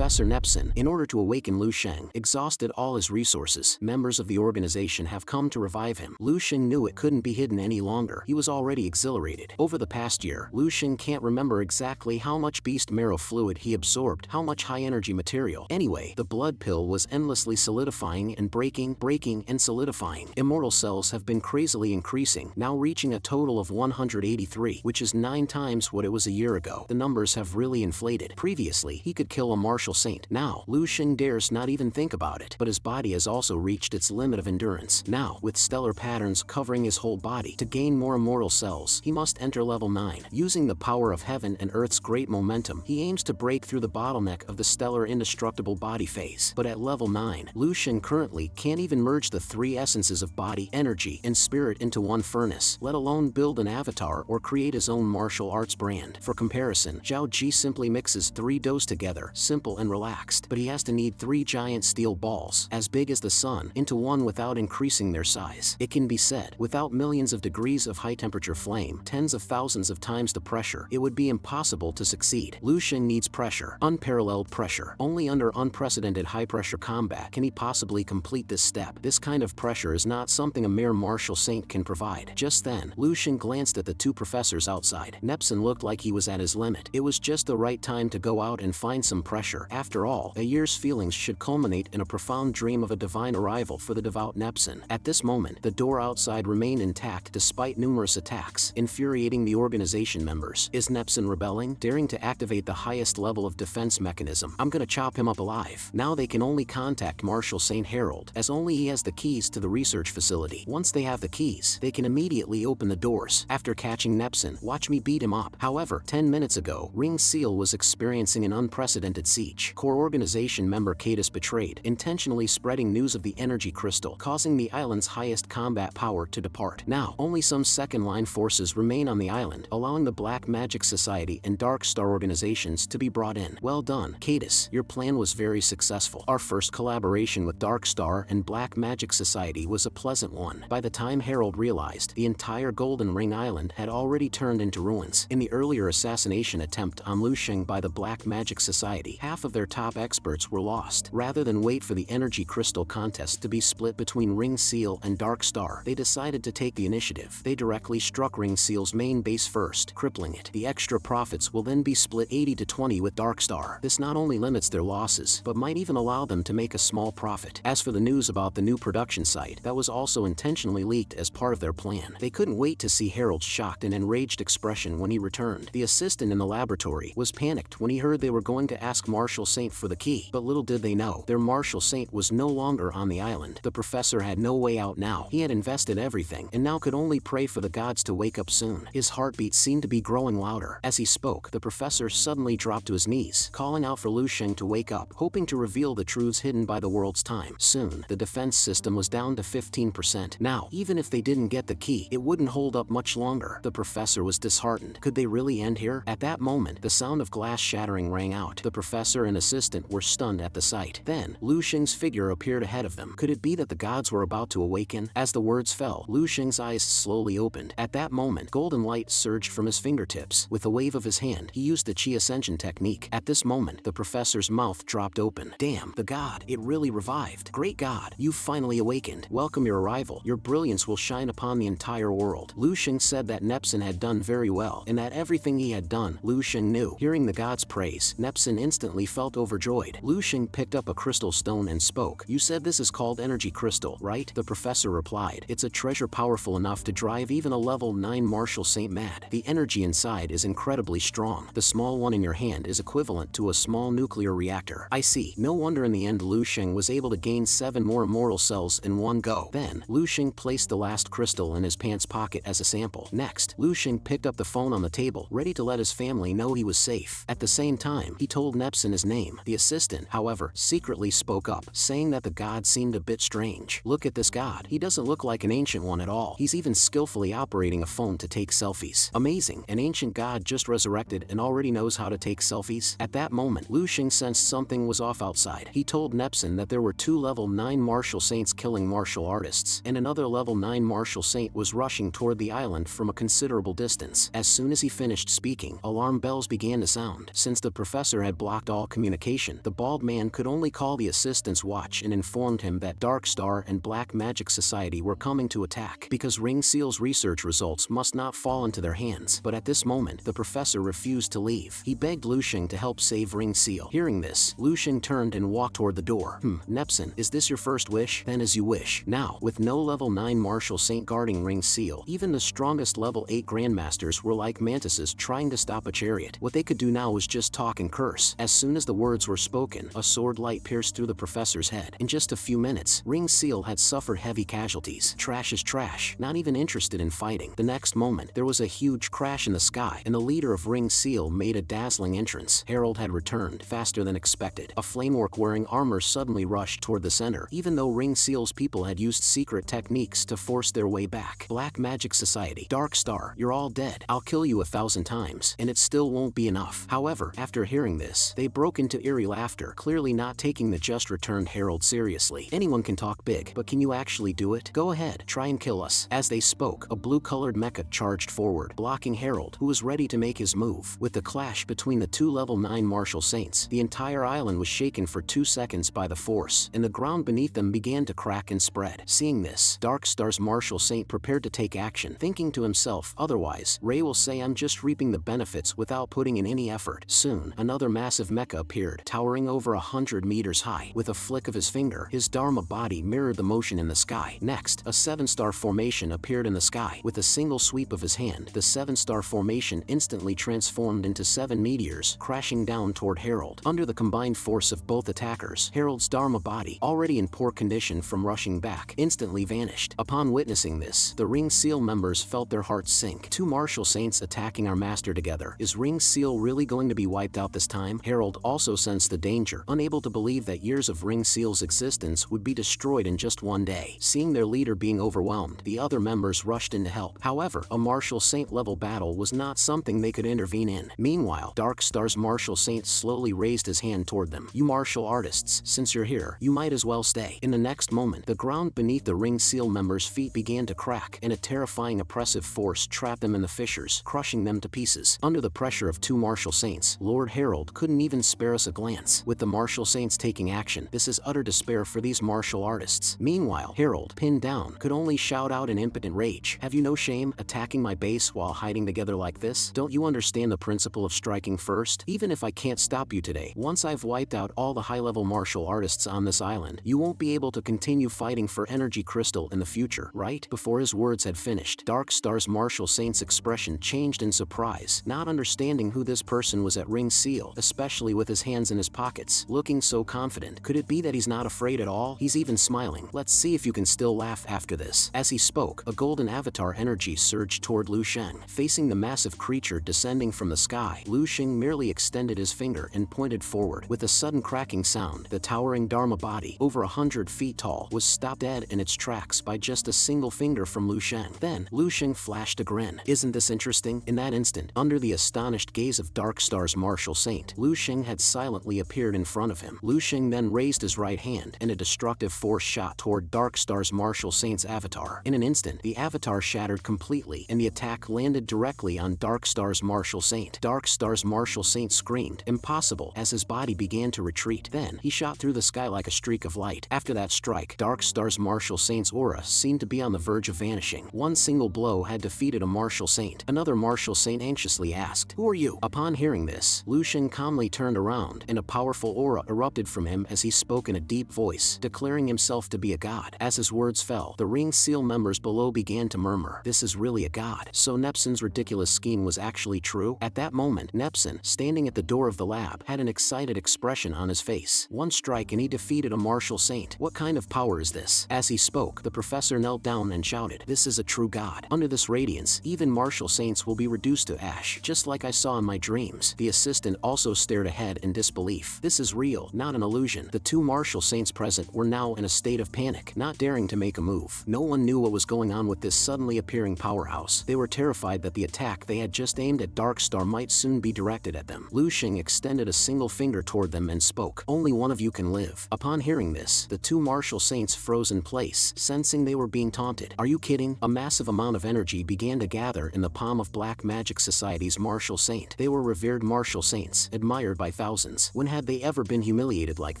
Professor Nepson, in order to awaken Lu Sheng, exhausted all his resources. Members of the organization have come to revive him. Lu Sheng knew it couldn't be hidden any longer. He was already exhilarated. Over the past year, Lu Sheng can't remember exactly how much beast marrow fluid he absorbed, how much high-energy material. Anyway, the blood pill was endlessly solidifying and breaking and solidifying. Immortal cells have been crazily increasing, now reaching a total of 183, which is 9 times what it was a year ago. The numbers have really inflated. Previously, he could kill a martial saint. Now, Lu Sheng dares not even think about it. But his body has also reached its limit of endurance. Now, with stellar patterns covering his whole body, to gain more immortal cells, he must enter level 9. Using the power of heaven and earth's great momentum, he aims to break through the bottleneck of the stellar indestructible body phase. But at level 9, Lu Sheng currently can't even merge the 3 essences of body, energy, and spirit into one furnace, let alone build an avatar or create his own martial arts brand. For comparison, Zhao Ji simply mixes 3 doughs together, simple and relaxed, but he has to knead 3 giant steel balls, as big as the sun, into one without increasing their size. It can be said, without millions of degrees of high-temperature flame, tens of thousands of times the pressure, it would be impossible to succeed. Lu Sheng needs pressure, unparalleled pressure. Only under unprecedented high-pressure combat can he possibly complete this step. This kind of pressure is not something a mere martial saint can provide. Just then, Lu Sheng glanced at the 2 professors outside. Nepson looked like he was at his limit. It was just the right time to go out and find some pressure. After all, a year's feelings should culminate in a profound dream of a divine arrival for the devout Nepson. At this moment, the door outside remained intact despite numerous attacks, infuriating the organization members. Is Nepson rebelling, daring to activate the highest level of defense mechanism? I'm gonna chop him up alive. Now they can only contact Marshal St. Harold, as only he has the keys to the research facility. Once they have the keys, they can immediately open the doors. After catching Nepson, watch me beat him up. However, 10 minutes ago, Ring Seal was experiencing an unprecedented siege. Core organization member Cadus betrayed, intentionally spreading news of the energy crystal, causing the island's highest combat power to depart. Now, only some second-line forces remain on the island, allowing the Black Magic Society and Dark Star organizations to be brought in. Well done, Cadus. Your plan was very successful. Our first collaboration with Dark Star and Black Magic Society was a pleasant one. By the time Harold realized, the entire Golden Ring Island had already turned into ruins. In the earlier assassination attempt on Lu Sheng by the Black Magic Society, half of their top experts were lost. Rather than wait for the energy crystal contest to be split between Ring Seal and Dark Star, they decided to take the initiative. They directly struck Ring Seal's main base first, crippling it. The extra profits will then be split 80 to 20 with Dark Star. This not only limits their losses, but might even allow them to make a small profit. As for the news about the new production site, that was also intentionally leaked as part of their plan. They couldn't wait to see Harold's shocked and enraged expression when he returned. The assistant in the laboratory was panicked when he heard they were going to ask Marshal Saint for the key, but little did they know, their Marshal Saint was no longer on the island. The professor had no way out now. He had invested everything, and now could only pray for the gods to wake up soon. His heartbeat seemed to be growing louder. As he spoke, the professor suddenly dropped to his knees, calling out for Lu Sheng to wake up, hoping to reveal the truths hidden by the world's time. Soon, the defense system was down to 15%. Now, even if they didn't get the key, it wouldn't hold up much longer. The professor was disheartened. Could they really end here? At that moment, the sound of glass shattering rang out. The professor and assistant were stunned at the sight. Then, Lu Sheng's figure appeared ahead of them. Could it be that the gods were about to awaken? As the words fell, Lu Sheng's eyes slowly opened. At that moment, golden light surged from his fingertips. With a wave of his hand, he used the Chi Ascension technique. At this moment, the professor's mouth dropped open. Damn, the god, it really revived. Great god, you've finally awakened. Welcome your arrival. Your brilliance will shine upon the entire world. Lu Sheng said that Nepson had done very well, and that everything he had done, Lu Sheng knew. Hearing the god's praise, Nepson instantly felt overjoyed. Lu Sheng picked up a crystal stone and spoke. You said this is called energy crystal, right? The professor replied. It's a treasure powerful enough to drive even a level 9 Marshal Saint mad. The energy inside is incredibly strong. The small one in your hand is equivalent to a small nuclear reactor. I see. No wonder in the end Lu Sheng was able to gain 7 more immortal cells in one go. Then, Lu Sheng placed the last crystal in his pants pocket as a sample. Next, Lu Sheng picked up the phone on the table, ready to let his family know he was safe. At the same time, he told Nepson his name. The assistant, however, secretly spoke up, saying that the god seemed a bit strange. Look at this god. He doesn't look like an ancient one at all. He's even skillfully operating a phone to take selfies. Amazing. An ancient god just resurrected and already knows how to take selfies. At that moment, Lu Sheng sensed something was off outside. He told Nepson that there were 2 level 9 martial saints killing martial artists, and another level 9 martial saint was rushing toward the island from a considerable distance. As soon as he finished speaking, alarm bells began to sound. Since the professor had blocked all communication, the bald man could only call the assistant's watch and informed him that Dark Star and Black Magic Society were coming to attack because Ring Seal's research results must not fall into their hands. But at this moment, the professor refused to leave. He begged Lusheng to help save Ring Seal. Hearing this, Lusheng turned and walked toward the door. Nepsin, is this your first wish? Then as you wish. Now, with no level 9 martial saint guarding Ring Seal, even the strongest level 8 grandmasters were like mantises trying to stop a chariot. What they could do now was just talk and curse. As soon as the words were spoken, a sword light pierced through the professor's head. In just a few minutes, Ring Seal had suffered heavy casualties. Trash is trash, not even interested in fighting. The next moment, there was a huge crash in the sky, and the leader of Ring Seal made a dazzling entrance. Harold had returned, faster than expected. A flamework wearing armor suddenly rushed toward the center, even though Ring Seal's people had used secret techniques to force their way back. Black Magic Society, Dark Star, you're all dead. I'll kill you 1,000 times, and it still won't be enough. However, after hearing this, they broke into eerie laughter, clearly not taking the just returned Harold seriously. Anyone can talk big, but can you actually do it? Go ahead, try and kill us. As they spoke, a blue-colored mecha charged forward, blocking Harold, who was ready to make his move. With the clash between the two level 9 martial saints, the entire island was shaken for 2 seconds by the force, and the ground beneath them began to crack and spread. Seeing this, Dark Star's martial saint prepared to take action, thinking to himself, otherwise, Ray will say I'm just reaping the benefits without putting in any effort. Soon, another massive mecha appeared, towering over 100 meters high. With a flick of his finger, his Dharma body mirrored the motion in the sky. Next, a 7-star formation appeared in the sky. With a single sweep of his hand, the 7-star formation instantly transformed into 7 meteors, crashing down toward Harold. Under the combined force of both attackers, Harold's Dharma body, already in poor condition from rushing back, instantly vanished. Upon witnessing this, the Ring Seal members felt their hearts sink. 2 martial saints attacking our master together. Is Ring Seal really going to be wiped out this time? Harold also sensed the danger, unable to believe that years of Ring Seal's existence would be destroyed in just one day. Seeing their leader being overwhelmed, the other members rushed in to help. However, a martial saint level battle was not something they could intervene in. Meanwhile, Dark Star's martial saint slowly raised his hand toward them. You martial artists, since you're here, you might as well stay. In the next moment, the ground beneath the Ring Seal members' feet began to crack, and a terrifying oppressive force trapped them in the fissures, crushing them to pieces. Under the pressure of 2 martial saints, Lord Harold couldn't even spare us a glance. With the martial saints taking action, this is utter despair for these martial artists. Meanwhile, Harold, pinned down, could only shout out in impotent rage. Have you no shame, attacking my base while hiding together like this? Don't you understand the principle of striking first? Even if I can't stop you today, once I've wiped out all the high-level martial artists on this island, you won't be able to continue fighting for Energy Crystal in the future, right? Before his words had finished, Dark Star's martial saint's expression changed in surprise, not understanding who this person was at Ring Seal, especially with his hands in his pockets, looking so confident. Could it be that he's not afraid at all? He's even smiling. Let's see if you can still laugh after this. As he spoke, a golden avatar energy surged toward Lusheng. Facing the massive creature descending from the sky, Lusheng merely extended his finger and pointed forward. With a sudden cracking sound, the towering Dharma body, over 100 feet tall, was stopped dead in its tracks by just a single finger from Lusheng. Then, Lusheng flashed a grin. Isn't this interesting? In that instant, under the astonished gaze of Dark Star's martial saint, Lusheng had silently appeared in front of him. Lusheng then raised his right hand, and a destructive force shot toward Dark Star's martial saint's avatar. In an instant, the avatar shattered completely, and the attack landed directly on Dark Star's martial saint. Dark Star's martial saint screamed, "Impossible," as his body began to retreat. Then, he shot through the sky like a streak of light. After that strike, Dark Star's martial saint's aura seemed to be on the verge of vanishing. One single blow had defeated a martial saint. Another martial saint anxiously asked, "Who are you?" Upon hearing this, Lusheng calmly turned around, and a powerful aura erupted from him as he spoke in a deep voice, declaring himself to be a god. As his words fell, the Ring Seal members below began to murmur, "This is really a god." So Nepsin's ridiculous scheme was actually true? At that moment, Nepsin, standing at the door of the lab, had an excited expression on his face. One strike and he defeated a martial saint. What kind of power is this? As he spoke, the professor knelt down and shouted, "This is a true god. Under this radiance, even martial saints will be reduced to ash, just like I saw in my dreams." The assistant also stared ahead in disbelief. This is real, not an illusion. The 2 martial saints present were now in a state of panic, not daring to make a move. No one knew what was going on with this suddenly appearing powerhouse. They were terrified that the attack they had just aimed at Dark Star might soon be directed at them. Lusheng extended a single finger toward them and spoke, "Only one of you can live." Upon hearing this, the 2 martial saints froze in place, sensing they were being taunted. Are you kidding? A massive amount of energy began to gather in the palm of Black Magic Society's martial saint. They were revered martial saints, admired by by thousands. When had they ever been humiliated like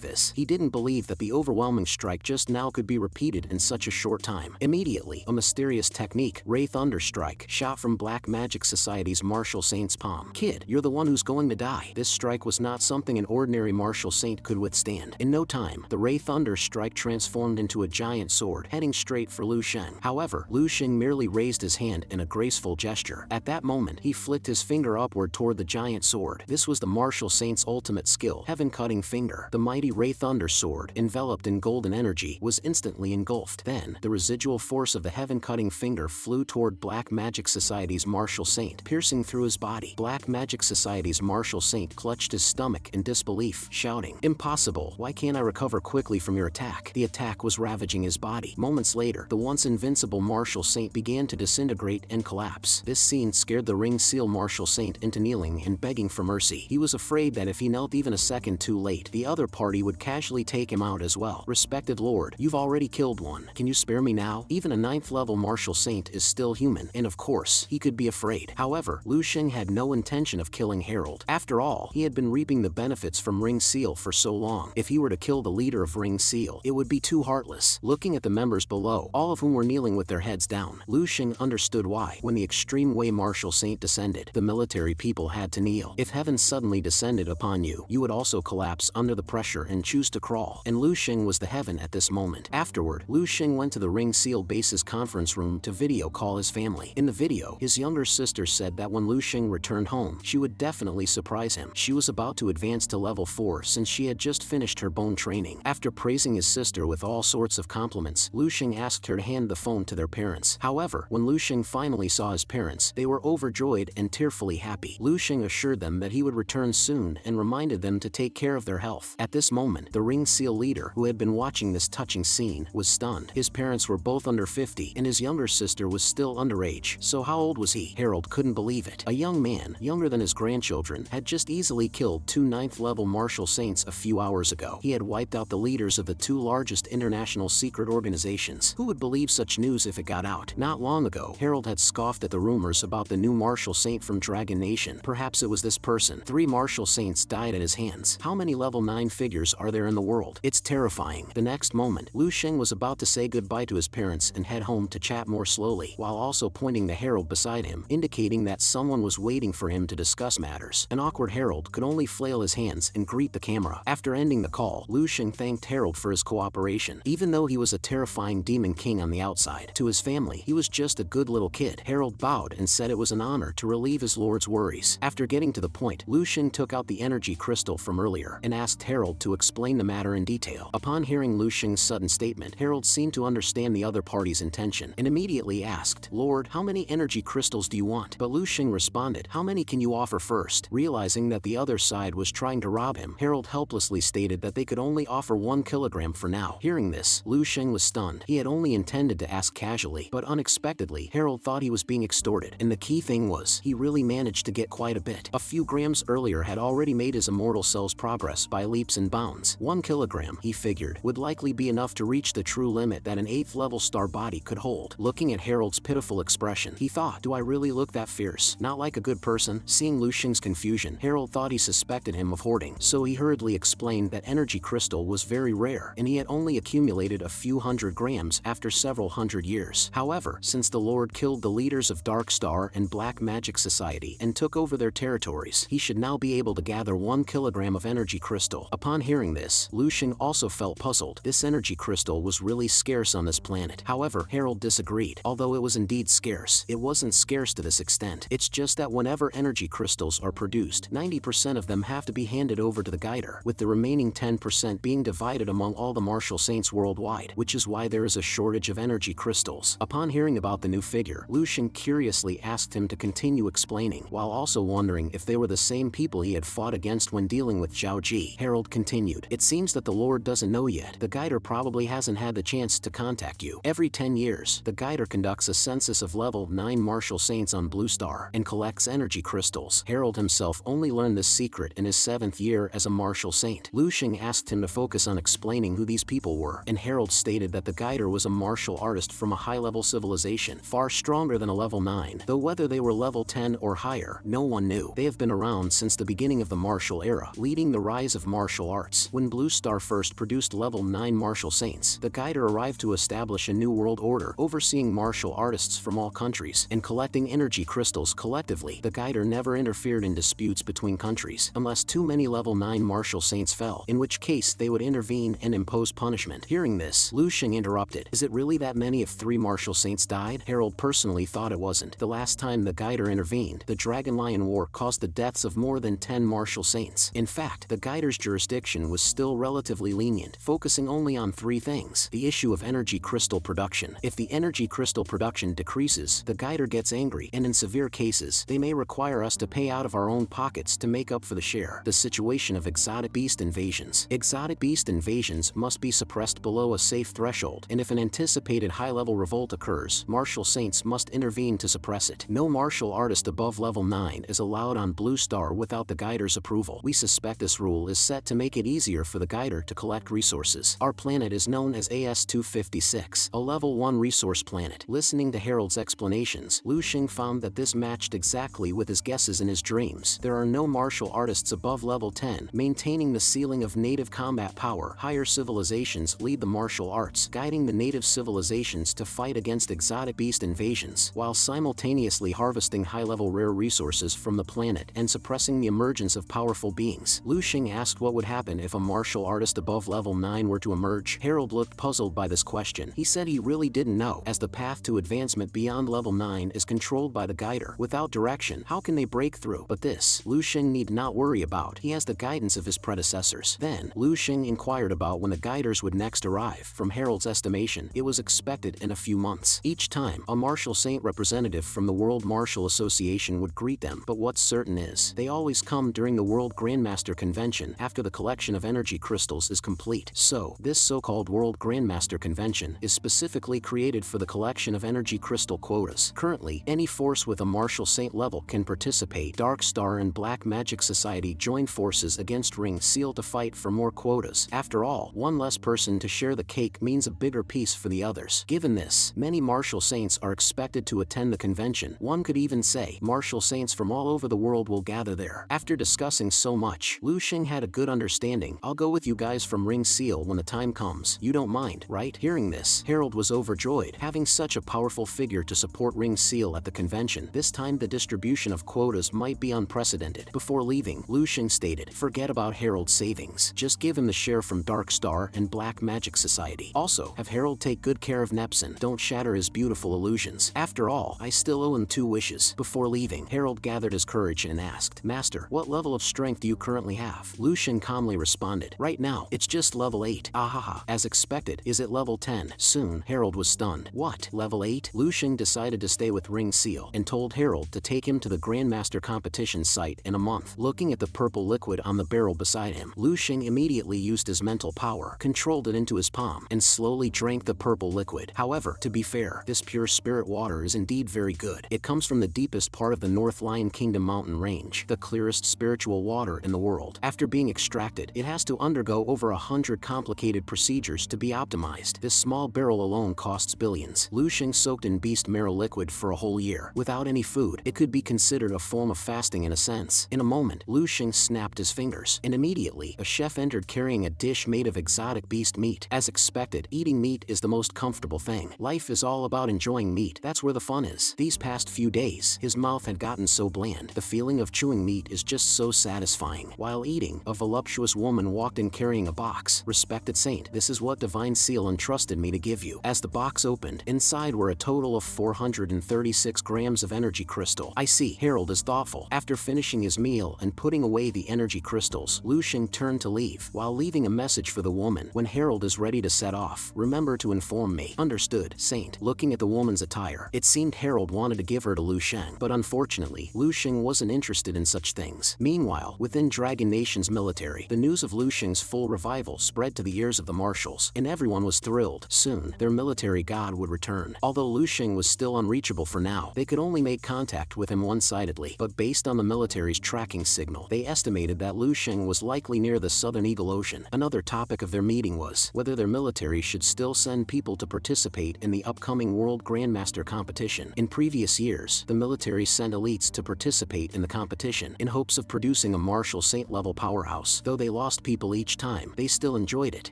this? He didn't believe that the overwhelming strike just now could be repeated in such a short time. Immediately, a mysterious technique, Ray Thunder Strike, shot from Black Magic Society's martial saint's palm. Kid, you're the one who's going to die. This strike was not something an ordinary martial saint could withstand. In no time, the Ray Thunder Strike transformed into a giant sword, heading straight for Lu Sheng. However, Lu Sheng merely raised his hand in a graceful gesture. At that moment, he flicked his finger upward toward the giant sword. This was the martial saint's ultimate skill, Heaven-Cutting Finger. The mighty Ray Thunder sword, enveloped in golden energy, was instantly engulfed. Then, the residual force of the Heaven-Cutting Finger flew toward Black Magic Society's martial saint, piercing through his body. Black Magic Society's martial saint clutched his stomach in disbelief, shouting, "Impossible! Why can't I recover quickly from your attack?" The attack was ravaging his body. Moments later, the once invincible martial saint began to disintegrate and collapse. This scene scared the Ring Seal martial saint into kneeling and begging for mercy. He was afraid that if he knelt even a second too late, the other party would casually take him out as well. "Respected Lord, you've already killed one. Can you spare me now?" Even a 9th level martial saint is still human, and of course, he could be afraid. However, Lu Sheng had no intention of killing Harold. After all, he had been reaping the benefits from Ring Seal for so long. If he were to kill the leader of Ring Seal, it would be too heartless. Looking at the members below, all of whom were kneeling with their heads down, Lu Sheng understood why. When the Extreme Way martial saint descended, the military people had to kneel. If heaven suddenly descended upon you, you would also collapse under the pressure and choose to crawl. And Lu Sheng was the heaven at this moment. Afterward, Lu Sheng went to the Ring Seal base's conference room to video call his family. In the video, his younger sister said that when Lu Sheng returned home, she would definitely surprise him. She was about to advance to level 4 since she had just finished her bone training. After praising his sister with all sorts of compliments, Lu Sheng asked her to hand the phone to their parents. However, when Lu Sheng finally saw his parents, they were overjoyed and tearfully happy. Lu Sheng assured them that he would return soon and reminded them to take care of their health. At this moment, the Ring Seal leader, who had been watching this touching scene, was stunned. His parents were both under 50, and his younger sister was still underage. So how old was he? Harold couldn't believe it. A young man, younger than his grandchildren, had just easily killed 2 9th-level martial saints a few hours ago. He had wiped out the leaders of the 2 largest international secret organizations. Who would believe such news if it got out? Not long ago, Harold had scoffed at the rumors about the new martial saint from Dragon Nation. Perhaps it was this person. 3 martial saints died at his hands. How many level 9 figures are there in the world? It's terrifying. The next moment, Lu Sheng was about to say goodbye to his parents and head home to chat more slowly, while also pointing to Harold beside him, indicating that someone was waiting for him to discuss matters. An awkward Harold could only flail his hands and greet the camera. After ending the call, Lu Sheng thanked Harold for his cooperation. Even though he was a terrifying demon king on the outside, to his family, he was just a good little kid. Harold bowed and said it was an honor to relieve his lord's worries. After getting to the point, Lu Sheng took out the energy crystal from earlier and asked Harold to explain the matter in detail. Upon hearing Lu Sheng's sudden statement, Harold seemed to understand the other party's intention and immediately asked, "Lord, how many energy crystals do you want?" But Lu Sheng responded, "How many can you offer first?" Realizing that the other side was trying to rob him, Harold helplessly stated that they could only offer 1 kilogram for now. Hearing this, Lu Sheng was stunned. He had only intended to ask casually, but unexpectedly, Harold thought he was being extorted. And the key thing was, he really managed to get quite a bit. A few grams earlier had already made his immortal cell's progress by leaps and bounds. 1 kilogram, he figured, would likely be enough to reach the true limit that an 8th level star body could hold. Looking at Harold's pitiful expression, he thought, "Do I really look that fierce? Not like a good person?" Seeing Lu Sheng's confusion, Harold thought he suspected him of hoarding, so he hurriedly explained that energy crystal was very rare and he had only accumulated a few hundred grams after several hundred years. However, since the Lord killed the leaders of Dark Star and Black Magic Society and took over their territories, he should now be able to gather 1 kilogram of energy crystal. Upon hearing this, Lu Sheng also felt puzzled. This energy crystal was really scarce on this planet. However, Harold disagreed. Although it was indeed scarce, it wasn't scarce to this extent. It's just that whenever energy crystals are produced, 90% of them have to be handed over to the guider, with the remaining 10% being divided among all the martial saints worldwide, which is why there is a shortage of energy crystals. Upon hearing about the new figure, Lu Sheng curiously asked him to continue explaining, while also wondering if they were the same people he had fought against when dealing with Zhao Ji. Harold continued, "It seems that the Lord doesn't know yet. The guider probably hasn't had the chance to contact you. Every 10 years, the guider conducts a census of level 9 martial saints on Blue Star and collects energy crystals." Harold himself only learned this secret in his 7th year as a martial saint. Lu Sheng asked him to focus on explaining who these people were, and Harold stated that the guider was a martial artist from a high-level civilization, far stronger than a level 9, though whether they were level 10 or higher, no one knew. They have been around since the beginning of the martial era, leading the rise of martial arts. When Blue Star first produced level 9 martial saints, the guider arrived to establish a new world order, overseeing martial artists from all countries and collecting energy crystals collectively. The guider never interfered in disputes between countries, unless too many level 9 martial saints fell, in which case they would intervene and impose punishment. Hearing this, Lu Xing interrupted. Is it really that many if 3 martial saints died? Harold personally thought it wasn't. The last time the guider intervened, the Dragon Lion War caused the deaths of more than 10 martial saints. In fact, the guider's jurisdiction was still relatively lenient, focusing only on 3 things. The issue of energy crystal production. If the energy crystal production decreases, the guider gets angry, and in severe cases, they may require us to pay out of our own pockets to make up for the share. The situation of exotic beast invasions. Exotic beast invasions must be suppressed below a safe threshold, and if an anticipated high-level revolt occurs, martial saints must intervene to suppress it. No martial artist above level 9 is allowed on Blue Star without the guider's approval. We suspect this rule is set to make it easier for the guider to collect resources. Our planet is known as AS-256, a level 1 resource planet. Listening to Harold's explanations, Lu Xing found that this matched exactly with his guesses in his dreams. There are no martial artists above level 10, maintaining the ceiling of native combat power. Higher civilizations lead the martial arts, guiding the native civilizations to fight against exotic beast invasions, while simultaneously harvesting high-level rare resources from the planet and suppressing the emergence of powerful beings. Lu Xing asked what would happen if a martial artist above level 9 were to emerge. Harold looked puzzled by this question. He said he really didn't know, as the path to advancement beyond level 9 is controlled by the guider. Without direction, how can they break through? But this, Lu Xing need not worry about. He has the guidance of his predecessors. Then, Lu Xing inquired about when the guiders would next arrive. From Harold's estimation, it was expected in a few months. Each time, a martial saint representative from the World Martial Association would greet them, but what's certain is, they always come during the World Grandmaster Convention after the collection of energy crystals is complete. So, this so-called World Grandmaster Convention is specifically created for the collection of energy crystal quotas. Currently, any force with a martial saint level can participate. Dark Star and Black Magic Society join forces against Ring Seal to fight for more quotas. After all, one less person to share the cake means a bigger piece for the others. Given this, many martial saints are expected to attend the convention. One could even say, martial saints from all over the world will gather there. After discussing so much, Lu Xing had a good understanding. I'll go with you guys from Ring Seal when the time comes. You don't mind, right? Hearing this, Harold was overjoyed. Having such a powerful figure to support Ring Seal at the convention, this time the distribution of quotas might be unprecedented. Before leaving, Lu Xing stated, forget about Harold's savings. Just give him the share from Dark Star and Black Magic Society. Also, have Harold take good care of Nepson. Don't shatter his beautiful illusions. After all, I still owe him 2 wishes. Before leaving, Harold gathered his courage and asked, Master, what level of strength do you currently have? Lu Xing calmly responded, right now, it's just level 8. Ahaha. As expected, is it level 10? Soon, Harold was stunned. What? Level 8? Lu Xing decided to stay with Ring Seal and told Harold to take him to the Grandmaster competition site in a month. Looking at the purple liquid on the barrel beside him, Lu Xing immediately used his mental power, controlled it into his palm, and slowly drank the purple liquid. However, to be fair, this pure spirit water is indeed very good. It comes from the deepest part of the North Lion Kingdom mountain range, the clearest spiritual water in the world. After being extracted, it has to undergo over 100 complicated procedures to be optimized. This small barrel alone costs billions. Lu Xing soaked in beast marrow liquid for a whole year. Without any food, it could be considered a form of fasting in a sense. In a moment, Lu Xing snapped his fingers, and immediately, a chef entered carrying a dish made of exotic beast meat. As expected, eating meat is the most comfortable thing. Life is all about enjoying meat. That's where the fun is. These past few days, his mouth had gotten so bland. The feeling of chewing meat is just so satisfying. While eating, a voluptuous woman walked in carrying a box. Respected saint, this is what Divine Seal entrusted me to give you. As the box opened, inside were a total of 436 grams of energy crystal. I see. Harold is thoughtful. After finishing his meal and putting away the energy crystals, Lu Xing turned to leave, while leaving a message for the woman. When Harold is ready to set off, remember to inform me. Understood, saint. Looking at the woman's attire, it seemed Harold wanted to give her to Lu Xing, but unfortunately, Lu Xing wasn't interested in such things. Meanwhile, within Dragon Nation's military, the news of Lu Xing's full revival spread to the ears of the marshals, and everyone was thrilled. Soon, their military god would return. Although Lu Xing was still unreachable for now, they could only make contact with him one-sidedly, but based on the military's tracking signal, they estimated that Lu Xing was likely near the Southern Eagle Ocean. Another topic of their meeting was whether their military should still send people to participate in the upcoming World Grandmaster competition. In previous years, the military sent elites to participate in the competition in hopes of producing producing a martial saint-level powerhouse. Though they lost people each time, they still enjoyed it.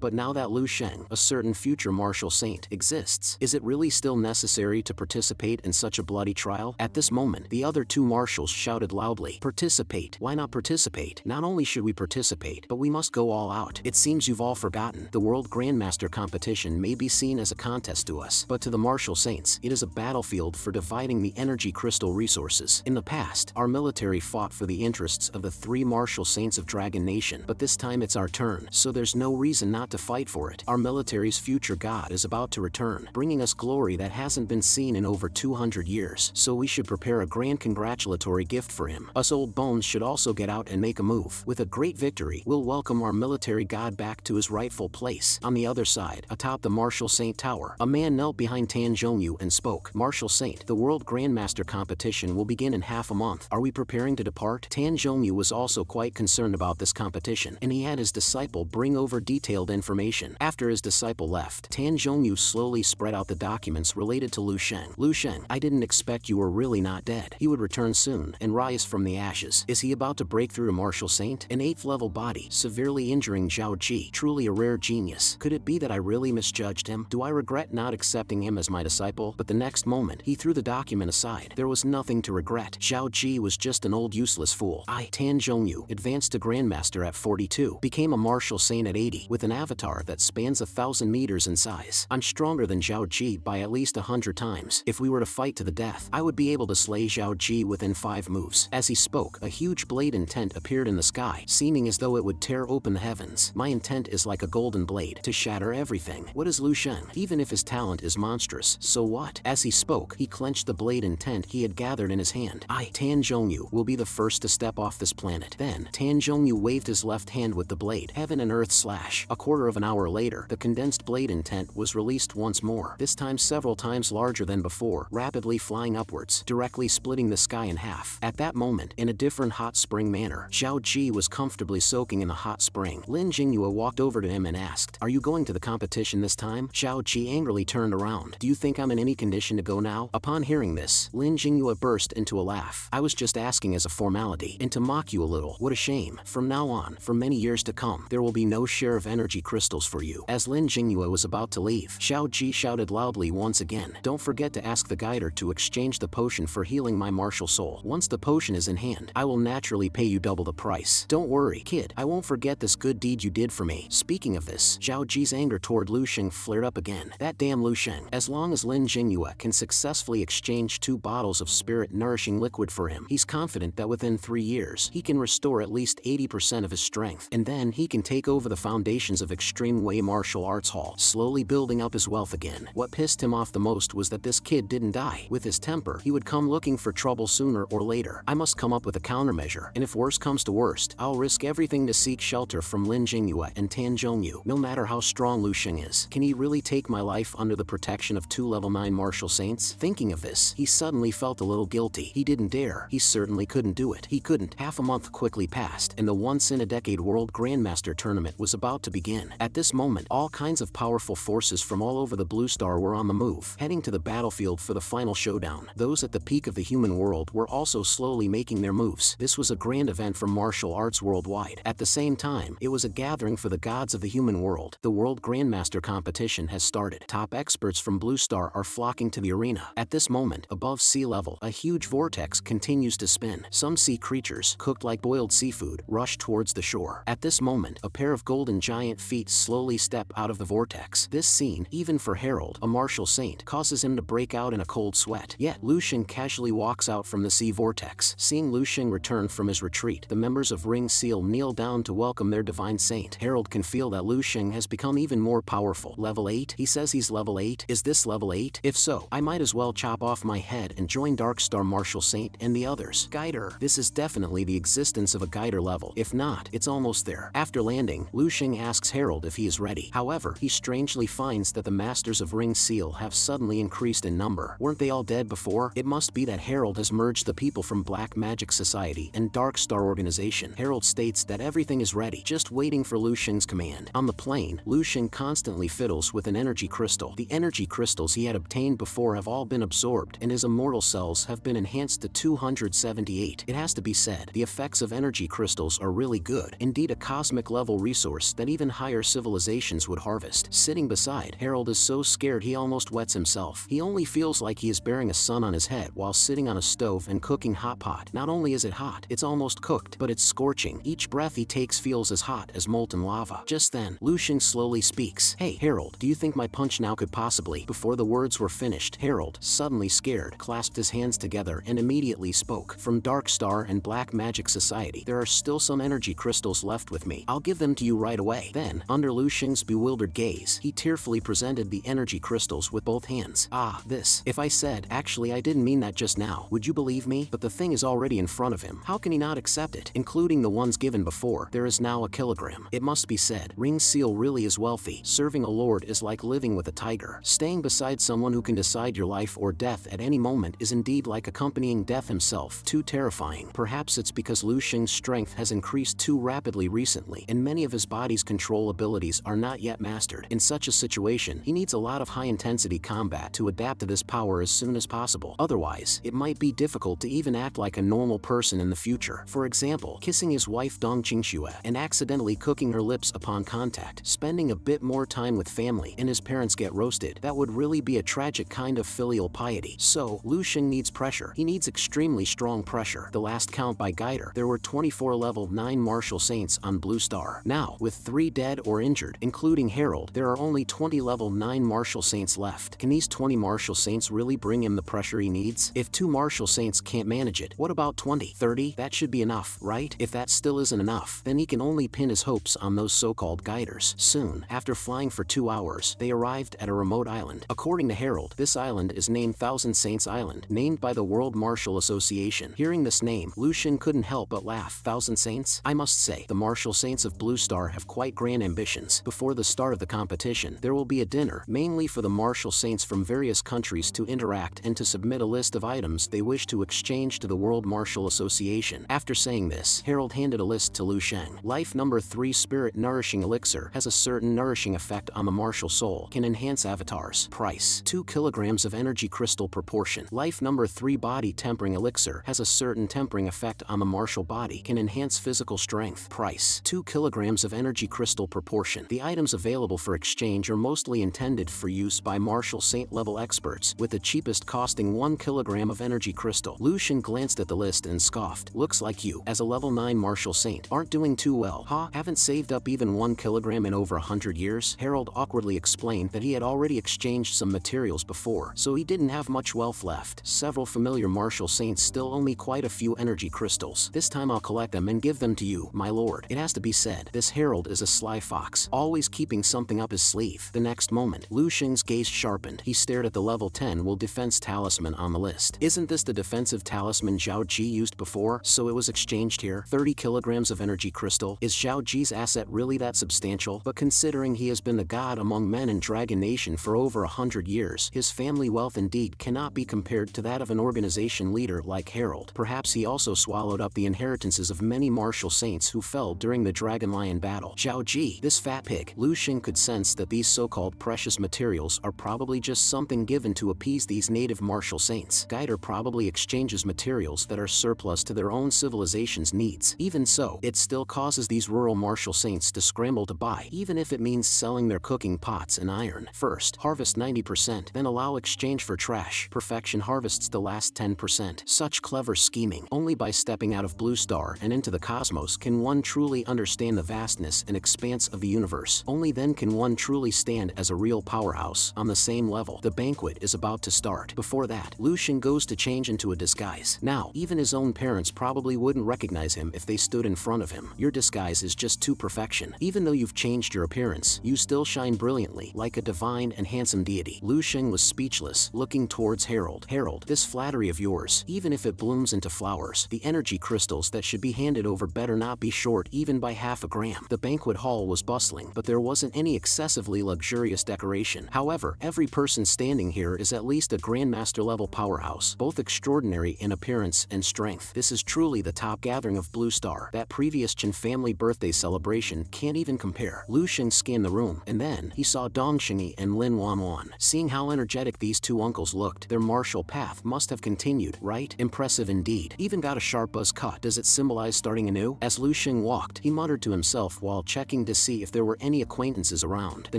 But now that Lu Sheng, a certain future martial saint, exists, is it really still necessary to participate in such a bloody trial? At this moment, the other two marshals shouted loudly, "Participate! Why not participate? Not only should we participate, but we must go all out. It seems you've all forgotten. The World Grandmaster competition may be seen as a contest to us, but to the martial saints, it is a battlefield for dividing the energy crystal resources. In the past, our military fought for the interests of the three martial saints of Dragon Nation, but this time it's our turn, so there's no reason not to fight for it. Our military's future god is about to return, bringing us glory that hasn't been seen in over 200 years, so we should prepare a grand congratulatory gift for him. Us old bones should also get out and make a move. With a great victory, we'll welcome our military god back to his rightful place." On the other side, atop the Martial Saint Tower, a man knelt behind Tan Zhongyu and spoke. "Martial Saint, the World Grandmaster competition will begin in half a month. Are we preparing to depart?" Tan Zhongyu was also quite concerned about this competition, and he had his disciple bring over detailed information. After his disciple left, Tan Zhongyu slowly spread out the documents related to Lu Sheng. "Lu Sheng, I didn't expect you were really not dead. He would return soon and rise from the ashes. Is he about to break through to Martial Saint? An 8th level body, severely injuring Zhao Ji. Truly a rare genius. Could it be that I really misjudged him? Do I regret not accepting him as my disciple?" But the next moment, he threw the document aside. There was nothing to regret. Zhao Ji was just an old useless fool. Tan Zhongyu, advanced to Grandmaster at 42, became a Martial Saint at 80, with an avatar that spans 1,000 meters in size. I'm stronger than Zhao Ji by at least 100 times. If we were to fight to the death, I would be able to slay Zhao Ji within 5 moves. As he spoke, a huge blade intent appeared in the sky, seeming as though it would tear open the heavens. "My intent is like a golden blade, to shatter everything. What is Lu Sheng? Even if his talent is monstrous, so what?" As he spoke, he clenched the blade intent he had gathered in his hand. Tan Zhongyu, will be the first to step off this planet. Then, Tan Zhongyu waved his left hand with the blade. Heaven and earth slash. A quarter of an hour later, the condensed blade intent was released once more, this time several times larger than before, rapidly flying upwards, directly splitting the sky in half. At that moment, in a different hot spring manner, Zhao Ji was comfortably soaking in the hot spring. Lin Jinghua walked over to him and asked, "Are you going to the competition this time?" Zhao Ji angrily turned around. "Do you think I'm in any condition to go now?" Upon hearing this, Lin Jinghua burst into a laugh. "I was just asking as a formality, and to mock you a little. What a shame. From now on, for many years to come, there will be no share of energy crystals for you." As Lin Jinghua was about to leave, Zhao Ji shouted loudly once again, "Don't forget to ask the guider to exchange the potion for healing my martial soul. Once the potion is in hand, I will naturally pay you double the price. Don't worry, kid, I won't forget this good deed you did for me." Speaking of this, Zhao Ji's anger toward Lu Sheng flared up again. That damn Lu Sheng. As long as Lin Jinghua can successfully exchange 2 bottles of spirit-nourishing liquid for him, he's confident that within 3 years, he can restore at least 80% of his strength, and then he can take over the foundations of Extreme Way Martial Arts Hall, slowly building up his wealth again. What pissed him off the most was that this kid didn't die. With his temper, he would come looking for trouble sooner or later. I must come up with a countermeasure, and if worst comes to worst, I'll risk everything to seek shelter from Lin Jinghua and Tan Zhongyu. No matter how strong Lu Sheng is, can he really take my life under the protection of 2 level 9 martial saints? Thinking of this, he suddenly felt a little guilty. He didn't dare. He certainly couldn't do it. He couldn't. Half a month quickly passed, and the once-in-a-decade World Grandmaster tournament was about to begin. At this moment, all kinds of powerful forces from all over the Blue Star were on the move, heading to the battlefield for the final showdown. Those at the peak of the human world were also slowly making their moves. This was a grand event for martial arts worldwide. At the same time, it was a gathering for the gods of the human world. The World Grandmaster competition has started. Top experts from Blue Star are flocking to the arena. At this moment, above sea level, a huge vortex continues to spin. Some sea creatures, cooked like boiled seafood, rush towards the shore. At this moment, a pair of golden giant feet slowly step out of the vortex. This scene, even for Harold, a martial saint, causes him to break out in a cold sweat. Yet, Lu Sheng casually walks out from the sea vortex. Seeing Lu Sheng return from his retreat, the members of Ring Seal kneel down to welcome their divine saint. Harold can feel that Lu Sheng has become even more powerful. Level 8? He says he's level 8? Is this level 8? If so, I might as well chop off my head and join Dark Star Martial Saint and the others. Guider. This is definitely the existence of a guider level. If not, it's almost there. After landing, Lu Sheng asks Harold if he is ready. However, he strangely finds that the Masters of Ring Seal have suddenly increased in number. Weren't they all dead before? It must be that Harold has merged the people from Black Magic Society and Dark Star Organization. Harold states that everything is ready, just waiting for Lu Sheng's command. On the plane, Lu Sheng constantly fiddles with an energy crystal. The energy crystals he had obtained before have all been absorbed, and his immortal cells have been enhanced to 278. It has to be said, the effects of energy crystals are really good, indeed a cosmic level resource that even higher civilizations would harvest. Sitting beside, Harold is so scared he almost wets himself. He only feels like he is bearing a sun on his head while sitting on a stove and cooking hot pot. Not only is it hot, it's almost cooked, but it's scorching. Each breath he takes feels as hot as molten lava. Just then, Lucian slowly speaks. "Hey, Harold, do you think my punch now could possibly..." Before the words were finished, Harold, suddenly scared, clasped his hands together and immediately spoke. "From Dark Star and Black Magic Society, there are still some energy crystals left with me. I'll give them to you right away." Then, under Lucian's bewildered gaze, he tearfully presented the energy crystals with both hands. "Ah, this. If I said, actually I didn't mean that just now, would you believe me? But the thing is already in front of him. How can he not accept it? Including the ones given before, there is now a kilogram. It must be said, Ring Seal really is wealthy. Serving a lord is like living with a tiger. Staying beside someone who can decide your life or death at any moment is indeed like accompanying death himself. Too terrifying. Perhaps it's because Lucian's strength has increased too rapidly recently, and many of his body's control abilities are not yet mastered. In such a situation, he needs a lot of high-intensity combat to adapt to this power as soon as possible. Otherwise, it might be difficult to even act like a normal person in the future. For example, kissing his wife Dong Qingxue and accidentally cooking her lips upon contact, spending a bit more time with family, and his parents get roasted. That would really be a tragic kind of filial piety. So, Lucian needs pressure. He needs extremely strong pressure. The last count by Guider, there were 24 level 9 martial saints on Blue Star. Now, with 3 dead or injured, including Harold, there are only 20 level 9 martial saints left. Can these 20 martial saints really bring him the pressure he needs? If 2 martial saints can't manage it, what about 20, 30? That should be enough, right? If that still isn't enough, then he can only pin his hopes on those so-called Guiders. Soon, after flying for 2 hours, they arrived at a remote island. According to Harold, this island is named Thousand Saints Island, named by the World Martial Association. Hearing this name, Lucian couldn't help but laugh. Thousand Saints? I must say, the martial saints of Blue Star have quite grand ambitions. Before the start of the competition, there will be a dinner, mainly for the martial saints from various countries to interact and to submit a list of items they wish to exchange to the World Martial Association. After saying this, Harold handed a list to Lucian. Life number 3 Spirit Nourishing Elixir has a certain nourishing effect on the martial soul, can enhance avatars. Price: 2 kilograms of energy crystal proportion. Life number 3 Body Tempering Elixir has a certain tempering effect on the martial body, can enhance physical strength. Price: 2 kilograms of energy crystal proportion. The items available for exchange are mostly intended for use by martial saint level experts, with the cheapest costing 1 kilogram of energy crystal. Lucian glanced at the list and scoffed. Looks like you, as a level 9 martial saint, aren't doing too well, huh? Haven't saved up even 1 kilogram in over 100 years? Harold awkwardly explained that he had already exchanged some materials before, so he didn't have much wealth left. Several familiar martial saints still owe me quite a few energy crystals. This time I'll collect them and give them to you, my lord. It has to be said, this Harold is a sly fox, always keeping something up his sleeve. The next moment, Lucian's gaze sharpened. He stared at the level 10 will defense talisman on the list. Isn't this the defensive talisman Zhao Ji used before? So it was exchanged here. 30 kilograms of energy crystal. Is Zhao Ji's asset really that substantial? But considering he has been the god among men in Dragon Nation for over 100 years, his family wealth indeed cannot be compared to that of an organization leader like Harold. Perhaps he also swallowed up the inheritances of many martial saints who fell during the Dragon Lion battle. Zhao Ji, this fat pig. Lucian could sense that these so-called precious materials are probably just something given to appease these native martial saints. Guider probably exchanges materials that are surplus to their own civilization's needs. Even so, it still causes these rural martial saints to scramble to buy, even if it means selling their cooking pots and iron. First, harvest 90%, then allow exchange for trash. Perfection harvests the last 10%. Such clever scheming. Only by stepping out of Blue Star and into the cosmos can one truly understand the vastness and expanse of the universe. Only then can one truly stand as a real powerhouse. On the same level, the banquet is about to start. Before that, Lucian goes to change into a disguise. Now, even his own parents probably wouldn't recognize him if they stood in front of him. Your disguise is just too perfection. Even though you've changed your appearance, you still shine brilliantly, like a divine and handsome deity. Lucian was speechless, looking towards Harold. Harold, this flattery of yours, even if it blooms into flowers, the energy crystals that should be handed over better not be short even by half a gram. The banquet hall was bustling, but there wasn't any excessively luxurious decoration. However, every person standing here is at least a grandmaster level powerhouse, both extraordinary in appearance and strength. This is truly the top gathering of Blue Star. That previous Chen family birthday celebration can't even compare. Lucian scanned the room, and then he saw Dong Xingyi and Lin Wanwan. Seeing how energetic these two uncles looked, their martial path must have continued, right? Impressive indeed. Even got a sharp buzz cut. Does it symbolize starting anew? As Lu Xing walked, he muttered to himself while checking to see if there were any acquaintances around. The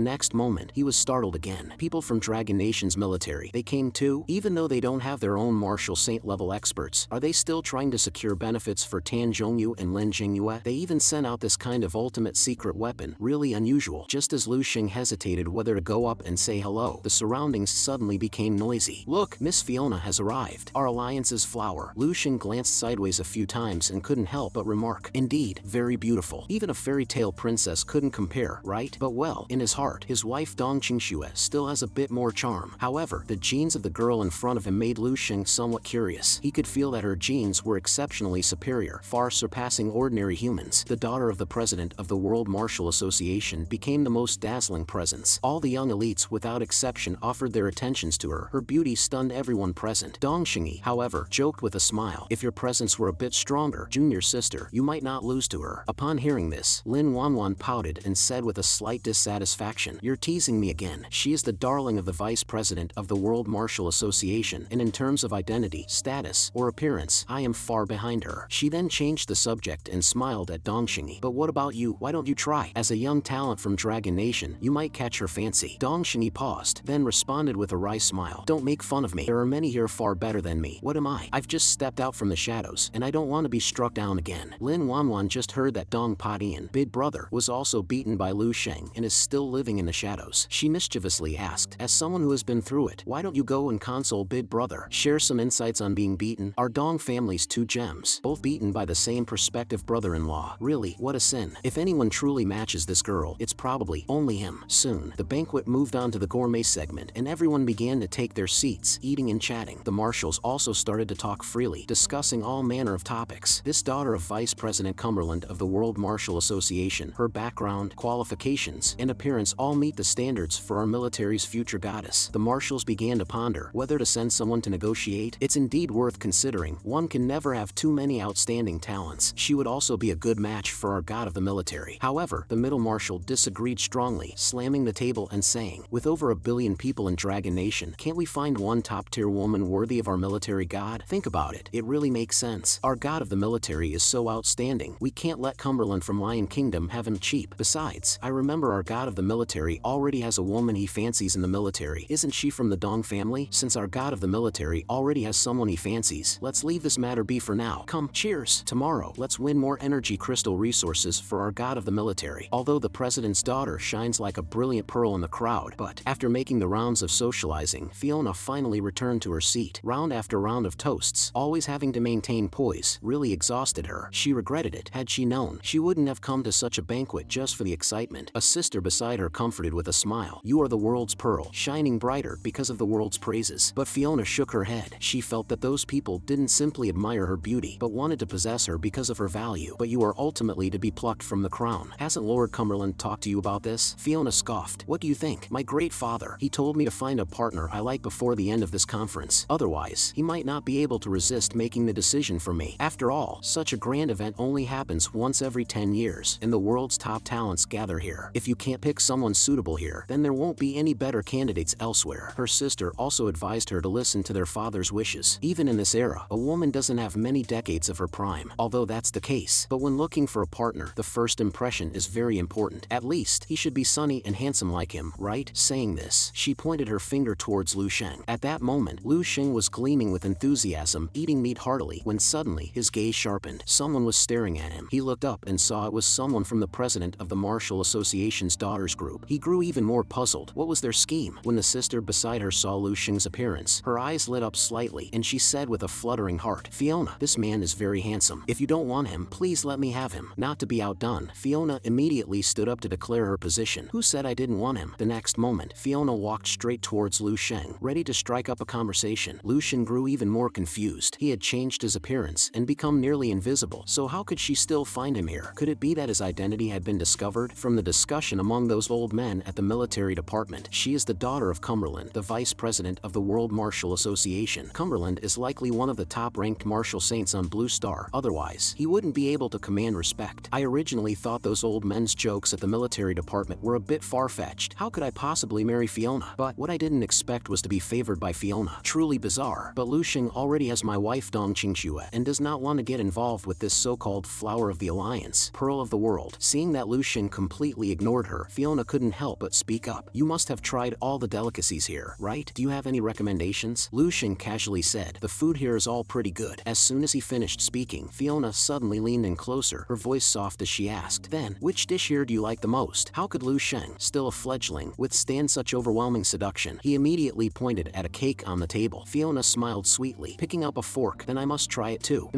next moment, he was startled again. People from Dragon Nation's military. They came too? Even though they don't have their own martial saint level experts, are they still trying to secure benefits for Tan Zhongyue and Lin Jingyue? They even sent out this kind of ultimate secret weapon. Really unusual. Just as Lu Xing hesitated whether to go up and say hello, the surroundings suddenly became noisy. Look, Miss Fiona has arrived. Our alliance's flower. Lu Xing glanced sideways a few times and couldn't help but remark, indeed, very beautiful. Even a fairy tale princess couldn't compare, right? But well, in his heart, his wife Dong Qingxue still has a bit more charm. However, the genes of the girl in front of him made Lu Xing somewhat curious. He could feel that her genes were exceptionally superior, far surpassing ordinary humans. The daughter of the president of the World Martial Association became the most dazzling presence. All the young elites without exception offered their attentions to her. Her beauty stunned everyone present. Dong Xingyi, however, joked with a smile. If your presence were a bit stronger, junior sister, you might not lose to her. Upon hearing this, Lin Wanwan pouted and said with a slight dissatisfaction, "You're teasing me again. She is the darling of the vice president of the World Martial Association, and in terms of identity, status, or appearance, I am far behind her." She then changed the subject and smiled at Dong Xingyi. "But what about you? Why don't you try? As a young talent from Dragon Nation, you might catch her fancy." Dong Xingyi paused, then responded with a wry smile. "Don't make fun of me. There are many here far better than me. What am I? I've just stepped out from the shadows, and I don't want to be struck down again." Lin Wanwan just heard that Dong Padian, big brother, was also beaten by Lu Xing and is still living in the shadows. She mischievously asked, "As someone who has been through it, why don't you go and console big brother? Share some insights on being beaten." Our Dong family's two gems, both beaten by the same prospective brother-in-law. Really, what a sin. If anyone truly matches this girl, it's probably only him. Soon, the banquet moved on to the gourmet segment, and everyone began to take their seats, eating and chatting. The marshals also started to talk freely, discussing all manner of topics. This daughter of Vice President Cumberland of the World Martial Association, her background, qualifications, and appearance all meet the standards for our military's future goddess. The marshals began to ponder whether to send someone to negotiate. It's indeed worth considering. One can never have too many outstanding talents. She would also be a good match for our god of the military. However, the middle marshal disagreed strongly, slamming the table and saying, "With over 1 billion people in Dragon Nation, can't we find one top-tier woman worthy of our military god? Think about it. It really makes sense. Our god of the military is so outstanding. We can't let Cumberland from Lion Kingdom have him cheap. Besides, I remember our god of the military already has a woman he fancies in the military. Isn't she from the Dong family? Since our god of the military already has someone he fancies, let's leave this matter be for now. Come, cheers. Tomorrow, let's win more energy crystal resources for our god of the military." Although the president's daughter shines like a brilliant pearl in the crowd, but after making the rounds of socializing, Fiona finally returned to her seat. Round after round of toasts, always having to maintain poise, really exhausted her. She regretted it. Had she known, she wouldn't have come to such a banquet just for the excitement. A sister beside her comforted with a smile. "You are the world's pearl, shining brighter because of the world's praises." But Fiona shook her head. She felt that those people didn't simply admire her beauty, but wanted to possess her because of her value. "But you are ultimately to be plucked from the crown. Hasn't Lord Cumberland talked to you about this?" Fiona scoffed. "What do you think? My great father. He told me to find a partner I like before the end of this conference. Otherwise, he might not be able to resist making the decision for me. After all, such a grand event only happens once every 10 years, and the world's top talents gather here. If you can't pick someone suitable here, then there won't be any better candidates elsewhere." Her sister also advised her to listen to their father's wishes. Even in this era, a woman doesn't have many decades of her prime, although that's the case. But when looking for a partner, the first impression is very important. At least, he should be sunny and handsome like him, right? Saying this, she pointed her finger towards Lu Xing. At that moment, Lu Xing was gleaming with enthusiasm, eating meat heartily, when suddenly, his gaze sharpened. Someone was staring at him. He looked up and saw it was someone from the president of the Martial Association's daughters group. He grew even more puzzled. What was their scheme? When the sister beside her saw Lu Xing's appearance, her eyes lit up slightly, and she said with a fluttering heart, "Fiona, this man is very handsome. If you don't want him, please let me have him." Not to be outdone, Fiona immediately stood up to declare her position. "Who said I didn't want him?" The next moment, Fiona walked straight towards Lu Xing, ready to strike up a conversation. Lu Xing grew even more confused. He had changed his appearance and become nearly invisible, so how could she still find him here? Could it be that his identity had been discovered? From the discussion among those old men at the military department, she is the daughter of Cumberland, the vice president of the World Martial Association. Cumberland is likely one of the top-ranked martial saints on Blue Star, otherwise, he wouldn't be able to command respect. I originally thought those old men's jokes at the military department were a bit far-fetched. How could I possibly marry Fiona? But what I didn't expect was to be favored by Fiona. Truly bizarre. But Lu Xing already has my wife Dong Qingxue and does does not want to get involved with this so-called flower of the alliance, pearl of the world. Seeing that Lu Xing completely ignored her, Fiona couldn't help but speak up. You must have tried all the delicacies here, right? Do you have any recommendations? Lu Xing casually said. The food here is all pretty good. As soon as he finished speaking, Fiona suddenly leaned in closer, her voice soft as she asked, then, which dish here do you like the most? How could Lu Xing, still a fledgling, withstand such overwhelming seduction? He immediately pointed at a cake on the table. Fiona smiled sweetly, picking up a fork. Then I must try it too.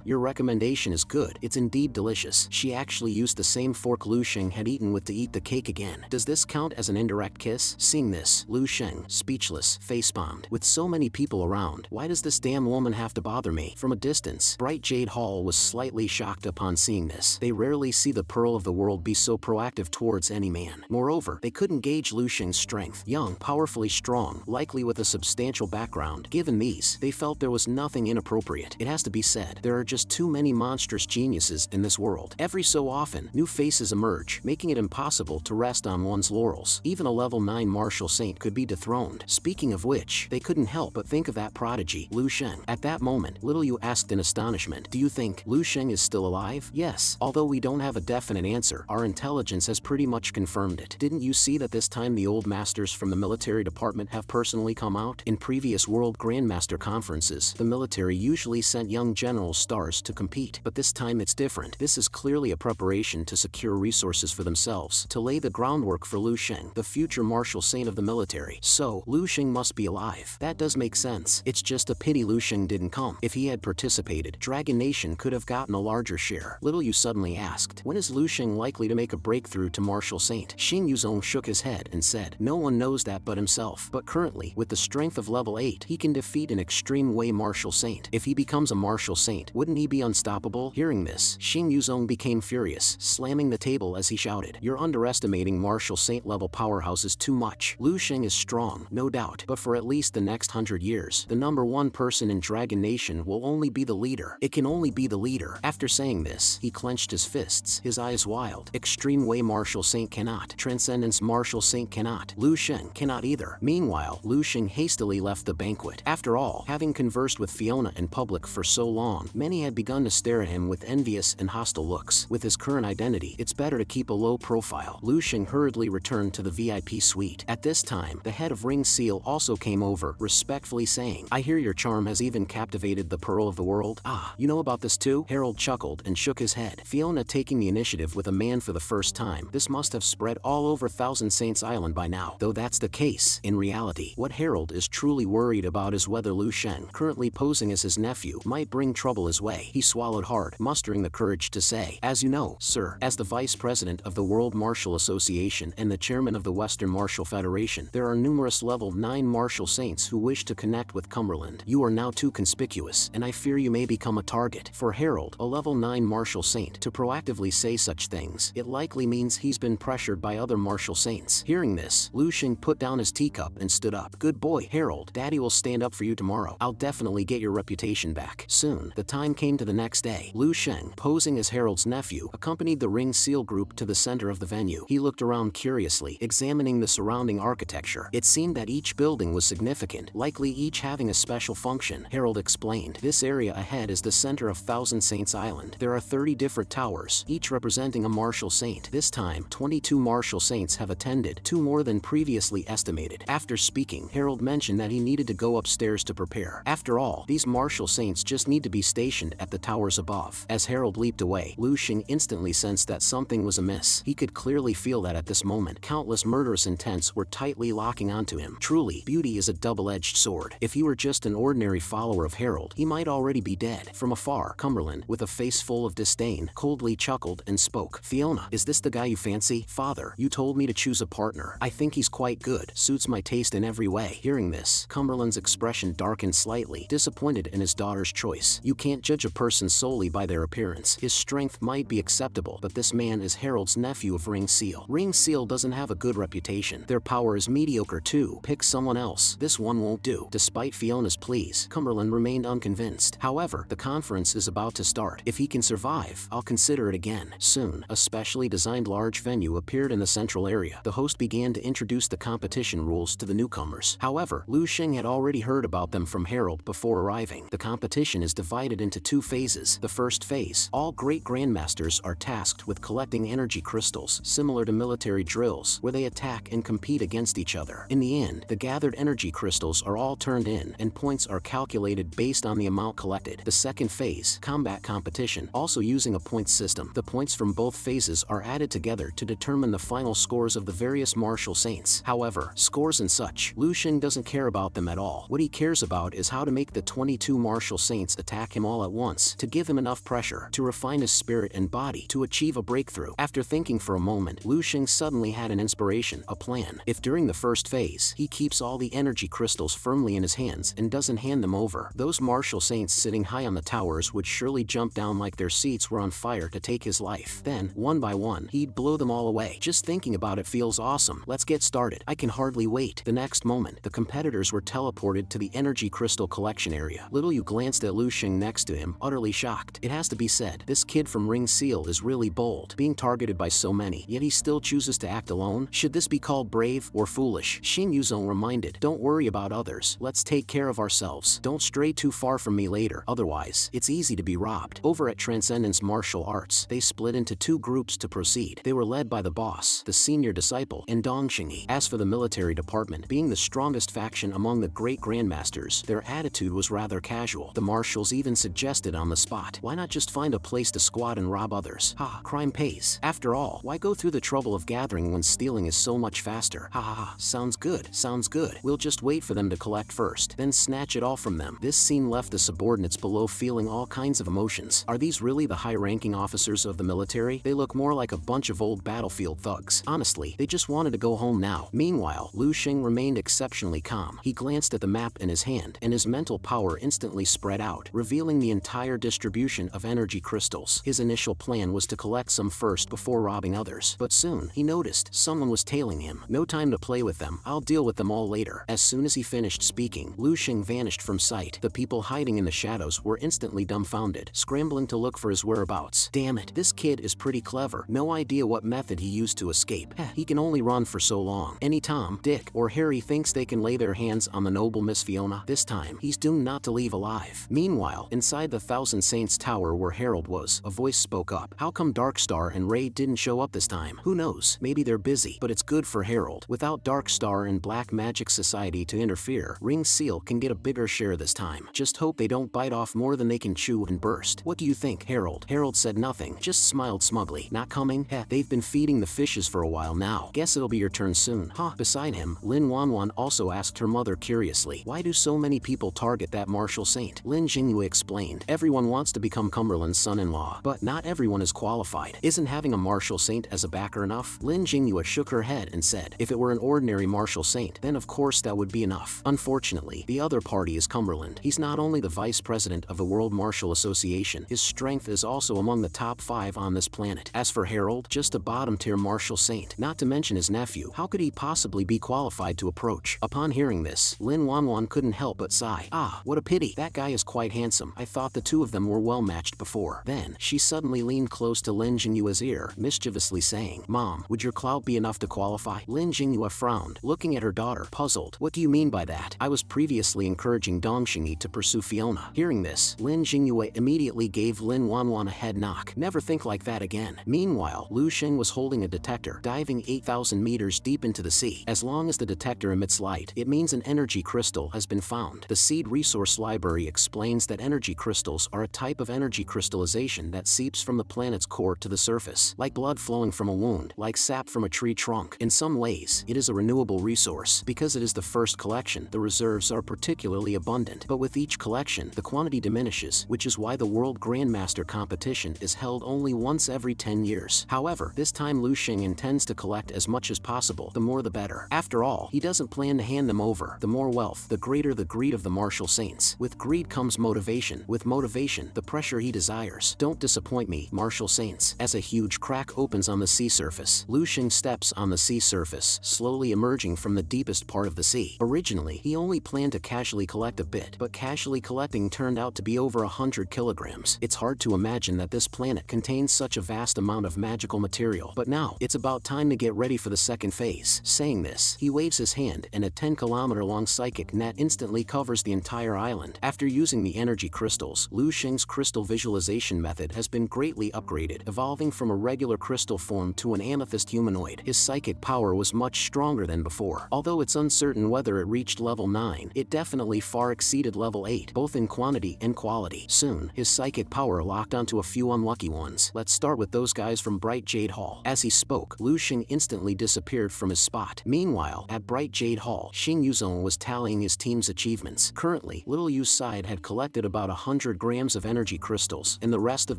Your recommendation is good. It's indeed delicious. She actually used the same fork Lu Xing had eaten with to eat the cake again. Does this count as an indirect kiss? Seeing this, Lu Xing, speechless, facepalmed. With so many people around, why does this damn woman have to bother me? From a distance, Bright Jade Hall was slightly shocked upon seeing this. They rarely see the pearl of the world be so proactive towards any man. Moreover, they couldn't gauge Lu Xing's strength. Young, powerfully strong, likely with a substantial background. Given these, they felt there was nothing inappropriate. It has to be said, there are just too many monstrous geniuses in this world. Every so often, new faces emerge, making it impossible to rest on one's laurels. Even a level 9 martial saint could be dethroned. Speaking of which, they couldn't help but think of that prodigy, Lu Xing. At that moment, Little Yu asked in astonishment, do you think Lu Xing is still alive? Yes. Although we don't have a definite answer, our intelligence has pretty much confirmed it. Didn't you see that this time the old masters from the military department have personally come out? In previous World Grandmaster conferences, the military usually sent young general stars to compete, but this time it's different. This is clearly a preparation to secure resources for themselves, to lay the groundwork for Lu Xing, the future martial saint of the military. So, Lu Xing must be alive. That does make sense. It's just a pity Lu Xing didn't come. If he had participated, Dragon Nation could have gotten a larger share. Little Yu suddenly asked, when is Lu Xing likely to make a breakthrough to martial saint? Xing Yuzong shook his head and said, no one knows that but himself. But currently, with the strength of level 8, he can defeat an extreme way martial saint. If he becomes a martial saint, wouldn't he be unstoppable? Hearing this, Xing Yuzong became furious, slamming the table as he shouted, you're underestimating martial saint level powerhouses too much. Lu Xing is strong, no doubt, but for at least the next 100 years, the #1 person in Dragon Nation will only be the leader. It can only be the leader. After saying this, he clenched his fists, his eyes wild. Extreme way martial saint cannot. Transcendence martial saint cannot. Lu Xing cannot either. Meanwhile, Lu Xing hastily left the banquet. After all, having conversed with Fiona in public for so long, many had begun to stare at him with envious and hostile looks. With his current identity, it's better to keep a low profile. Lu Xing hurriedly returned to the VIP suite. At this time, the head of Ring Seal also came over, respectfully saying, I hear your charm has even captivated the pearl of the world. Ah, you know about this too? Harold chuckled and shook his head. Fiona taking the initiative with a man for the first time. This must have spread all over Thousand Saints Island by now. Though that's the case, in reality, what Harold is truly worried about is whether Lu Xing, currently posing as his nephew, might bring trouble his way. He swallowed hard, mustering the courage to say, as you know, sir, as the vice president of the World Martial Association and the chairman of the Western Martial Federation, there are numerous level 9 martial saints who wish to connect with Cumberland. You are now too conspicuous, and I fear you may become a target. For Harold, a level 9 martial saint, to proactively say such things, it likely means he's been pressured by other martial saints. Hearing this, Lu Xing put down his teacup and stood up. Good boy, Harold. Daddy will stand up for you tomorrow. I'll definitely get your reputation back. Soon, the time came to the next day. Lu Xing, posing as Harold's nephew, accompanied the Ring Seal group to the center of the venue. He looked around curiously, examining the surrounding architecture. It seemed that each building was significant, likely each having a special function. Harold explained, this area ahead is the center of Thousand Saints Island. There are 30 different towers, each representing a martial saint. This time, 22 martial saints have attended, 2 more than previously estimated. After speaking, Harold mentioned that he needed to go upstairs to prepare. After all, these martial saints just need to be stationed at the towers above. As Harold leaped away, Lu Xing instantly sensed that something was amiss. He could clearly feel that at this moment, countless murderous intents were tightly locking onto him. Truly, beauty is a double-edged sword. If he were just an ordinary follower of Harold, he might already be dead. From afar, Cumberland, with a face full of disdain, coldly chuckled and spoke. Fiona, is this the guy you fancy? Father, you told me to choose a partner. I think he's quite good, suits my taste in every way. Hearing this, Cumberland's expression darkened slightly, disappointed in his daughter's choice. You can't judge a person solely by their appearance. His strength might be acceptable, but this man is Harold's nephew of Ring Seal. Ring Seal doesn't have a good reputation. Their power is mediocre too. Pick someone else. This one won't do. Despite Fiona's pleas, Cumberland remained unconvinced. However, the conference is about to start. If he can survive, I'll consider it again. Soon, a specially designed large venue appeared in the central area. The host began to introduce the competition rules to the newcomers. However, Lu Xing had already heard about them from Harold before arriving. The competition is divided divided into 2 phases. The first phase, all great grandmasters are tasked with collecting energy crystals, similar to military drills, where they attack and compete against each other. In the end, the gathered energy crystals are all turned in, and points are calculated based on the amount collected. The second phase, combat competition, also using a point system. The points from both phases are added together to determine the final scores of the various martial saints. However, scores and such, Lucian doesn't care about them at all. What he cares about is how to make the 22 martial saints attack him all at once, to give him enough pressure to refine his spirit and body to achieve a breakthrough. After thinking for a moment, Lucian suddenly had an inspiration, a plan. If during the first phase, he keeps all the energy crystals firmly in his hands and doesn't hand them over, those martial saints sitting high on the towers would surely jump down like their seats were on fire to take his life. Then, one by one, he'd blow them all away. Just thinking about it feels awesome. Let's get started. I can hardly wait. The next moment, the competitors were teleported to the energy crystal collection area. Little Yu glanced at Lu Xing next to him, utterly shocked. It has to be said, this kid from Ring Seal is really bold, being targeted by so many, yet he still chooses to act alone. Should this be called brave or foolish? Xing Yuzong reminded, don't worry about others. Let's take care of ourselves. Don't stray too far from me later, otherwise, it's easy to be robbed. Over at Transcendence Martial Arts, they split into 2 groups to proceed. They were led by the boss, the senior disciple, and Dong Xingyi. As for the military department, being the strongest faction among the great grandmasters, their attitude was rather casual. The marshals even suggested on the spot, why not just find a place to squat and rob others? Ha, crime pays. After all, why go through the trouble of gathering when stealing is so much faster? Ha ha ha, sounds good, sounds good. We'll just wait for them to collect first, then snatch it all from them. This scene left the subordinates below feeling all kinds of emotions. Are these really the high-ranking officers of the military? They look more like a bunch of old battlefield thugs. Honestly, they just wanted to go home now. Meanwhile, Lu Xing remained exceptionally calm. He glanced at the map in his hand, and his mental power instantly spread out, revealing the entire distribution of energy crystals. His initial plan was to collect some first before robbing others, but soon, he noticed someone was tailing him. No time to play with them. I'll deal with them all later. As soon as he finished speaking, Lu Xing vanished from sight. The people hiding in the shadows were instantly dumbfounded, scrambling to look for his whereabouts. Damn it, this kid is pretty clever. No idea what method he used to escape. He can only run for so long. Any Tom, Dick, or Harry thinks they can lay their hands on the noble Miss Fiona, this time, he's doomed not to leave alive. Meanwhile, inside the Thousand Saints Tower where Harold was, a voice spoke up. How come Darkstar and Ray didn't show up this time? Who knows? Maybe they're busy, but it's good for Harold. Without Darkstar and Black Magic Society to interfere, Ring Seal can get a bigger share this time. Just hope they don't bite off more than they can chew and burst. What do you think, Harold? Harold said nothing, just smiled smugly. Not coming? They've been feeding the fishes for a while now. Guess it'll be your turn soon. Huh? Beside him, Lin Wanwan also asked her mother curiously, why do so many people target that martial saint? Lin Jingyu explained, everyone wants to become Cumberland's son-in-law, but not everyone is qualified. Isn't having a martial saint as a backer enough? Lin Jingyu shook her head and said, if it were an ordinary martial saint, then of course that would be enough. Unfortunately, the other party is Cumberland. He's not only the vice president of the World Martial Association, his strength is also among the top 5 on this planet. As for Harold, just a bottom-tier martial saint, not to mention his nephew. How could he possibly be qualified to approach? Upon hearing this, Lin Wanwan couldn't help but sigh. Ah, what a pity. That guy is quite handsome. I thought the two of them were well matched before. Then, she suddenly leaned close to Lin Jingyue's ear, mischievously saying, Mom, would your clout be enough to qualify? Lin Jingyue frowned, looking at her daughter, puzzled. What do you mean by that? I was previously encouraging Dong Xingyi to pursue Fiona. Hearing this, Lin Jingyue immediately gave Lin Wanwan a head knock. Never think like that again. Meanwhile, Lu Xing was holding a detector, diving 8,000 meters deep into the sea. As long as the detector emits light, it means an energy crystal has been found. The Seed Resource Library explains that energy crystals are a type of energy crystallization that seeps from the planet's core to the surface, like blood flowing from a wound, like sap from a tree trunk. In some ways, it is a renewable resource. Because it is the first collection, the reserves are particularly abundant. But with each collection, the quantity diminishes, which is why the World Grandmaster competition is held only once every 10 years. However, this time Lu Xing intends to collect as much as possible, the more the better. After all, he doesn't plan to hand them over. The more wealth, the greater the greed of the martial saints. With greed comes motivation. With motivation, the pressure he desires. Don't disappoint me, martial saints. As a huge crack opens on the sea surface, Lu Xing steps on the sea surface, slowly emerging from the deepest part of the sea. Originally, he only planned to casually collect a bit, but casually collecting turned out to be over 100 kilograms. It's hard to imagine that this planet contains such a vast amount of magical material. But now, it's about time to get ready for the second phase. Saying this, he waves his hand and a 10-kilometer-long psychic net instantly covers the entire island. After using the energy energy crystals. Lu Xing's crystal visualization method has been greatly upgraded, evolving from a regular crystal form to an amethyst humanoid. His psychic power was much stronger than before. Although it's uncertain whether it reached level 9, it definitely far exceeded level 8, both in quantity and quality. Soon, his psychic power locked onto a few unlucky ones. Let's start with those guys from Bright Jade Hall. As he spoke, Lu Xing instantly disappeared from his spot. Meanwhile, at Bright Jade Hall, Xing Yuzong was tallying his team's achievements. Currently, Little Yu's side had collected about 100 grams of energy crystals, and the rest of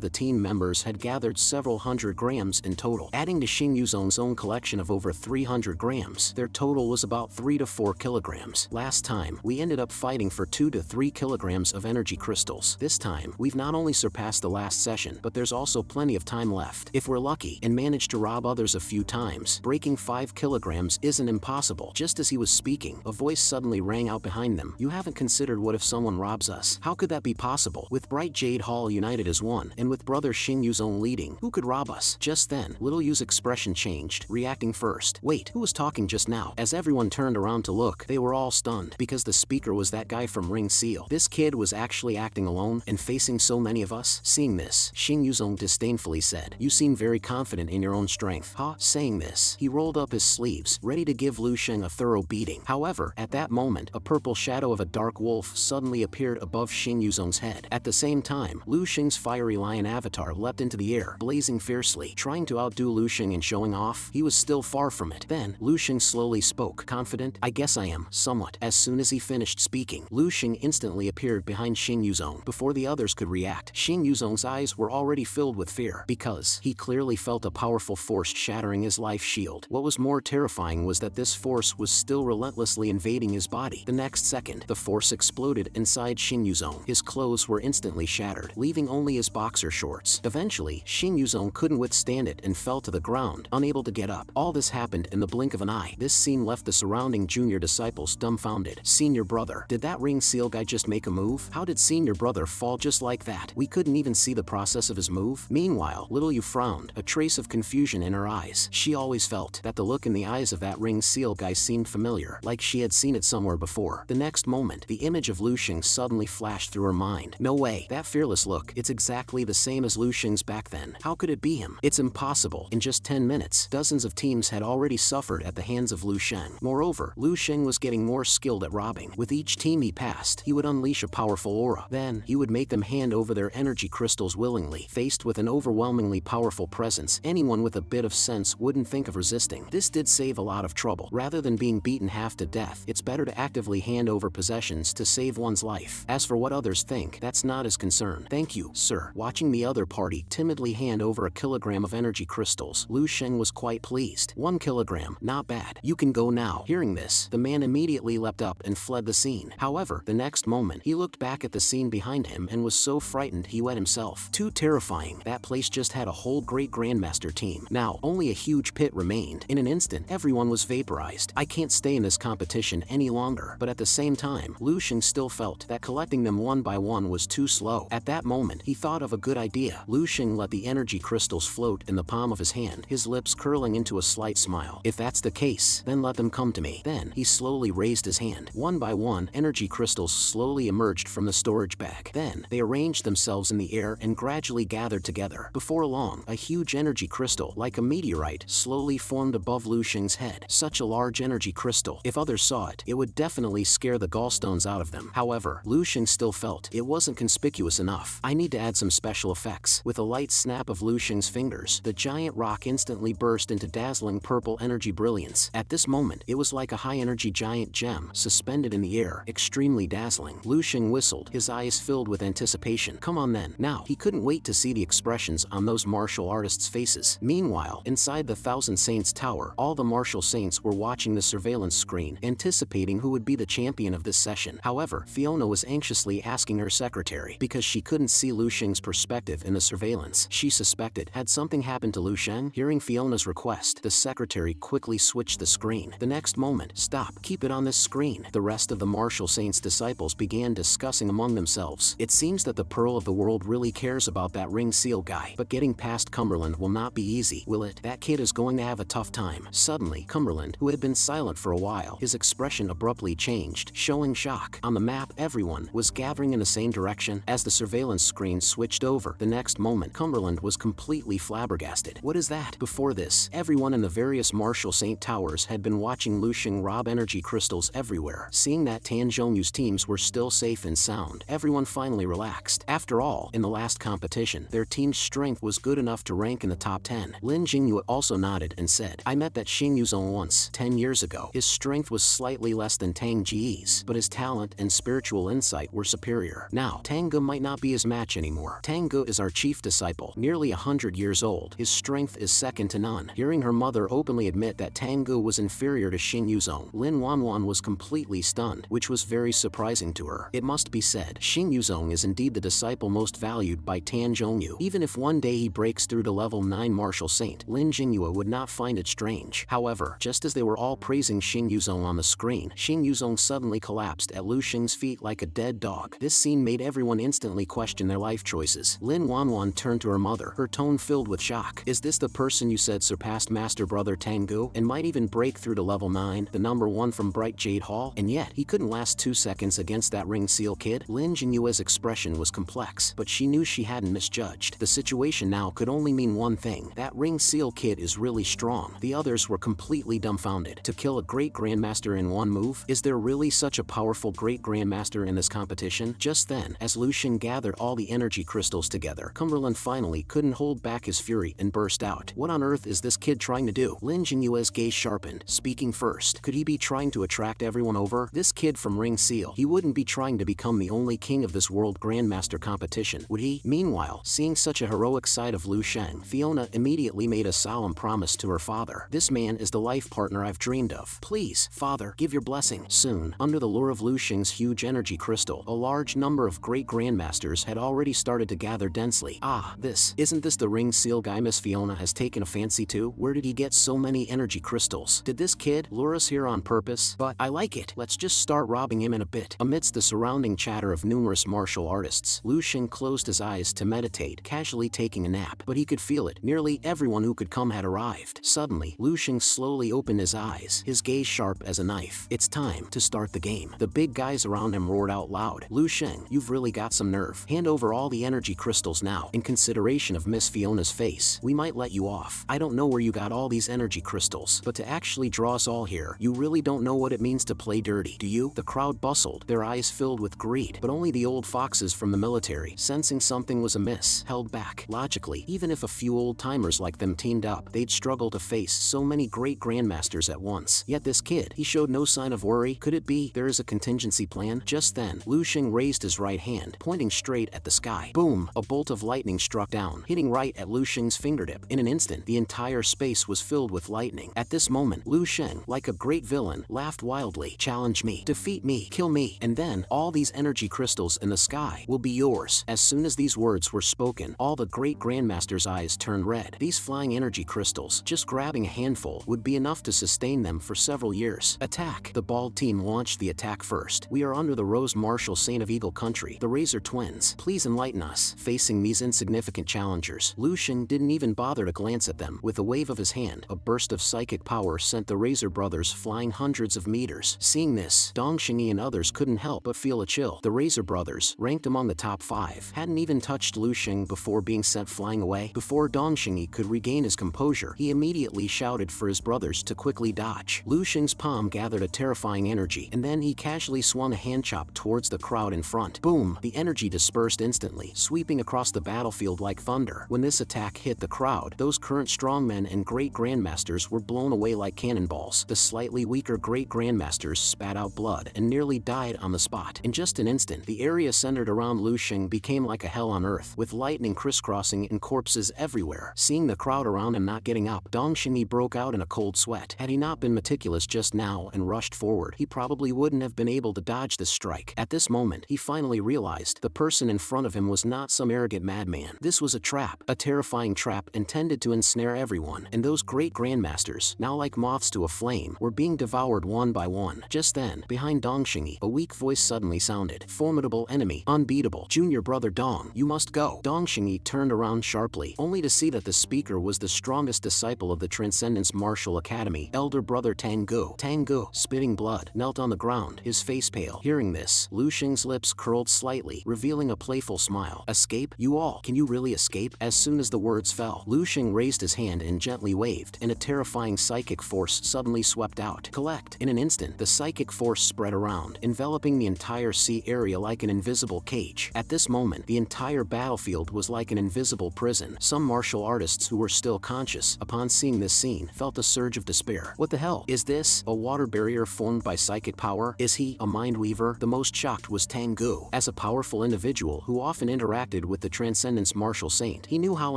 the team members had gathered several hundred grams in total. Adding to Xing Yuzong's own collection of over 300 grams, their total was about 3 to 4 kilograms. Last time, we ended up fighting for 2 to 3 kilograms of energy crystals. This time, we've not only surpassed the last session, but there's also plenty of time left. If we're lucky and manage to rob others a few times, breaking 5 kilograms isn't impossible. Just as he was speaking, a voice suddenly rang out behind them. You haven't considered what if someone robs us? How could that be possible? With Bright Jade Hall united as one, and with brother Xing Yuzong leading, who could rob us? Just then, Little Yu's expression changed, reacting first. Wait, who was talking just now? As everyone turned around to look, they were all stunned, because the speaker was that guy from Ring Seal. This kid was actually acting alone, and facing so many of us? Seeing this, Xing Yuzong disdainfully said, "You seem very confident in your own strength, huh?" Saying this, he rolled up his sleeves, ready to give Lu Xing a thorough beating. However, at that moment, a purple shadow of a dark wolf suddenly appeared above Xing Yuzong's head. At the same time, Lu Xing's fiery lion avatar leapt into the air, blazing fiercely. Trying to outdo Lu Xing in showing off, he was still far from it. Then, Lu Xing slowly spoke. "Confident? I guess I am, somewhat." As soon as he finished speaking, Lu Xing instantly appeared behind Xing Yuzong. Before the others could react, Xing Yuzong's eyes were already filled with fear, because he clearly felt a powerful force shattering his life shield. What was more terrifying was that this force was still relentlessly invading his body. The next second, the force exploded inside Xing Yuzong. His clothes were instantly shattered, leaving only his boxer shorts. Eventually, Xing Yuzong couldn't withstand it and fell to the ground, unable to get up. All this happened in the blink of an eye. This scene left the surrounding junior disciples dumbfounded. "Senior brother, did that Ring Seal guy just make a move? How did senior brother fall just like that? We couldn't even see the process of his move." Meanwhile, Little Yu frowned, a trace of confusion in her eyes. She always felt that the look in the eyes of that Ring Seal guy seemed familiar, like she had seen it somewhere before. The next moment, the image of Lu Xing suddenly flashed through her mind. No way, that fearless look, it's exactly the same as Lu Xing's back then. How could it be him? It's impossible. In just 10 minutes, dozens of teams had already suffered at the hands of Lu Xing. Moreover, Lu Xing was getting more skilled at robbing. With each team he passed, he would unleash a powerful aura. Then, he would make them hand over their energy crystals willingly. Faced with an overwhelmingly powerful presence, anyone with a bit of sense wouldn't think of resisting. This did save a lot of trouble. Rather than being beaten half to death, it's better to actively hand over possessions to save one's life. As for what others think, that's not his concern. "Thank you, sir." Watching the other party timidly hand over a kilogram of energy crystals, Lu Xing was quite pleased. 1 kilogram, not bad. "You can go now." Hearing this, the man immediately leapt up and fled the scene. However, the next moment, he looked back at the scene behind him and was so frightened he wet himself. Too terrifying. That place just had a whole great grandmaster team. Now, only a huge pit remained. In an instant, everyone was vaporized. I can't stay in this competition any longer. But at the same time, Lu Xing still felt that collecting them one by one was too slow. At that moment, he thought of a good idea. Lu Xing let the energy crystals float in the palm of his hand, his lips curling into a slight smile. "If that's the case, then let them come to me." Then, he slowly raised his hand. One by one, energy crystals slowly emerged from the storage bag. Then, they arranged themselves in the air and gradually gathered together. Before long, a huge energy crystal, like a meteorite, slowly formed above Lu Xing's head. Such a large energy crystal. If others saw it, it would definitely scare the gallstones out of them. However, Lu Xing still felt it wasn't conspicuous enough. "I need to add some special effects." With a light snap of Lu Xing's fingers, the giant rock instantly burst into dazzling purple energy brilliance. At this moment, it was like a high-energy giant gem suspended in the air, extremely dazzling. Lu Xing whistled, his eyes filled with anticipation. Come on then. Now, he couldn't wait to see the expressions on those martial artists' faces. Meanwhile, inside the Thousand Saints Tower, all the martial saints were watching the surveillance screen, anticipating who would be the champion of this session. However, Fiona was anxiously asking her secretary, because she couldn't see Lu Xing's perspective in the surveillance. She suspected, had something happened to Lu Xing? Hearing Fiona's request, the secretary quickly switched the screen. The next moment, "Stop, keep it on this screen." The rest of the martial saints' disciples began discussing among themselves. It seems that the Pearl of the World really cares about that Ring Seal guy, but getting past Cumberland will not be easy, will it? That kid is going to have a tough time. Suddenly, Cumberland, who had been silent for a while, his expression abruptly changed, showing shock. On the map, everyone was gathering in in the same direction. As the surveillance screen switched over, the next moment Cumberland was completely flabbergasted. What is that? Before this, everyone in the various Marshall St. Towers had been watching Lushing rob energy crystals everywhere. Seeing that Tan Zhongyu's teams were still safe and sound, everyone finally relaxed. After all, in the last competition, their team's strength was good enough to rank in the top 10. Lin Jingyue also nodded and said, I met that Xing Yuzong once, 10 years ago. His strength was slightly less than Tang Ji's, but his talent and spiritual insight were superior. Now, Tang Ge might not be his match anymore. Tang Ge is our chief disciple, nearly 100 years old. His strength is second to none. Hearing her mother openly admit that Tang Ge was inferior to Xing Yuzong, Lin Wanwan was completely stunned, which was very surprising to her. It must be said, Xing Yuzong is indeed the disciple most valued by Tan Zhongyu. Even if one day he breaks through to level 9 Martial Saint, Lin Jingyue would not find it strange. However, just as they were all praising Xing Yuzong on the screen, Xing Yuzong suddenly collapsed at Lu Xing's feet like a dead dog. This scene made everyone instantly question their life choices. Lin Wanwan turned to her mother, her tone filled with shock. Is this the person you said surpassed Master Brother Tang Ge and might even break through to level 9, the number 1 from Bright Jade Hall? And yet, he couldn't last 2 seconds against that Ring Seal kid? Lin Jinyue's expression was complex, but she knew she hadn't misjudged. The situation now could only mean one thing. That Ring Seal kid is really strong. The others were completely dumbfounded. To kill a great grandmaster in one move? Is there really such a powerful great grandmaster in this competition? Just then, as Lu Xing gathered all the energy crystals together, Cumberland finally couldn't hold back his fury and burst out. What on earth is this kid trying to do? Lin Jinyue's gaze sharpened, speaking first. Could he be trying to attract everyone over? This kid from Ring Seal, he wouldn't be trying to become the only king of this world grandmaster competition, would he? Meanwhile, seeing such a heroic side of Lu Sheng, Fiona immediately made a solemn promise to her father. This man is the life partner I've dreamed of. Please, father, give your blessing. Soon, under the lure of Lu Sheng's huge energy crystal, a large number of great grandmasters had already started to gather densely. Ah, isn't this the Ring Seal guy Miss Fiona has taken a fancy to? Where did he get so many energy crystals? Did this kid lure us here on purpose? But I like it. Let's just start robbing him in a bit. Amidst the surrounding chatter of numerous martial artists, Lu Xing closed his eyes to meditate, casually taking a nap. But he could feel it. Nearly everyone who could come had arrived. Suddenly, Lu Xing slowly opened his eyes, his gaze sharp as a knife. It's time to start the game. The big guys around him roared out loud. Lu Xing, you've really got some nerve. Hand over all the energy crystals now. In consideration of Miss Fiona's face, we might let you off. I don't know where you got all these energy crystals, but to actually draw us all here, you really don't know what it means to play dirty, do you? The crowd bustled, their eyes filled with greed, but only the old foxes from the military, sensing something was amiss, held back. Logically, even if a few old-timers like them teamed up, they'd struggle to face so many great grandmasters at once. Yet this kid, he showed no sign of worry. Could it be there is a contingency plan? Just then, Lu Xing raised his right hand, pointing straight at the sky. Boom! A bolt of lightning struck down, hitting right at Lu Xing's fingertip. In an instant, the entire space was filled with lightning. At this moment, Lu Xing, like a great villain, laughed wildly. Challenge me, defeat me, kill me, and then all these energy crystals in the sky will be yours. As soon as these words were spoken, all the great grandmasters' eyes turned red. These flying energy crystals, just grabbing a handful, would be enough to sustain them for several years. Attack! The bald team launched the attack first. We are under the Rose Martial Saint of Eagle Country, the Razor Twins. Please enlighten us. Facing these insignificant challengers, Lu Xing didn't even bother to glance at them. With a wave of his hand, a burst of psychic power sent the Razor brothers flying hundreds of meters. Seeing this, Dong Xingyi and others couldn't help but feel a chill. The Razor brothers, ranked among the top 5, hadn't even touched Lu Xing before being sent flying away. Before Dong Xingyi could regain his composure, he immediately shouted for his brothers to quickly dodge. Lu Xing's palm gathered a terrifying energy, and then he casually swung a hand chop towards the crowd in front. Boom! The energy dispersed instantly, sweeping across the battlefield like thunder. When this attack hit the crowd, those current strongmen and great grandmasters were blown away like cannonballs. The slightly weaker great grandmasters spat out blood and nearly died on the spot. In just an instant, the area centered around Lu Xing became like a hell on earth, with lightning crisscrossing and corpses everywhere. Seeing the crowd around him not getting up, Dong Xingyi broke out in a cold sweat. Had he not been meticulous just now and rushed forward, he probably wouldn't have been able to dodge this strike. At this moment, he finally realized the person in front of him was not some arrogant madman. This was a trap, a terrifying trap intended to ensnare everyone, and those great grandmasters, now like moths to a flame, were being devoured one by one. Just then, behind Dong Xingyi, a weak voice suddenly sounded. Formidable enemy, unbeatable, junior brother Dong, you must go. Dong Xingyi turned around sharply, only to see that the speaker was the strongest disciple of the Transcendence Martial Academy, elder brother Tang Ge. Tang Ge, spitting blood, knelt on the ground, his face pale. Hearing this, Lu Xing's lips lips curled slightly, revealing a playful smile. Escape? You all? Can you really escape? As soon as the words fell, Lu Xing raised his hand and gently waved, and a terrifying psychic force suddenly swept out. Collect! In an instant, the psychic force spread around, enveloping the entire sea area like an invisible cage. At this moment, the entire battlefield was like an invisible prison. Some martial artists who were still conscious, upon seeing this scene, felt a surge of despair. What the hell? Is this a water barrier formed by psychic power? Is he a mind weaver? The most shocked was Tang Gu. As a powerful individual who often interacted with the Transcendence Martial Saint, he knew how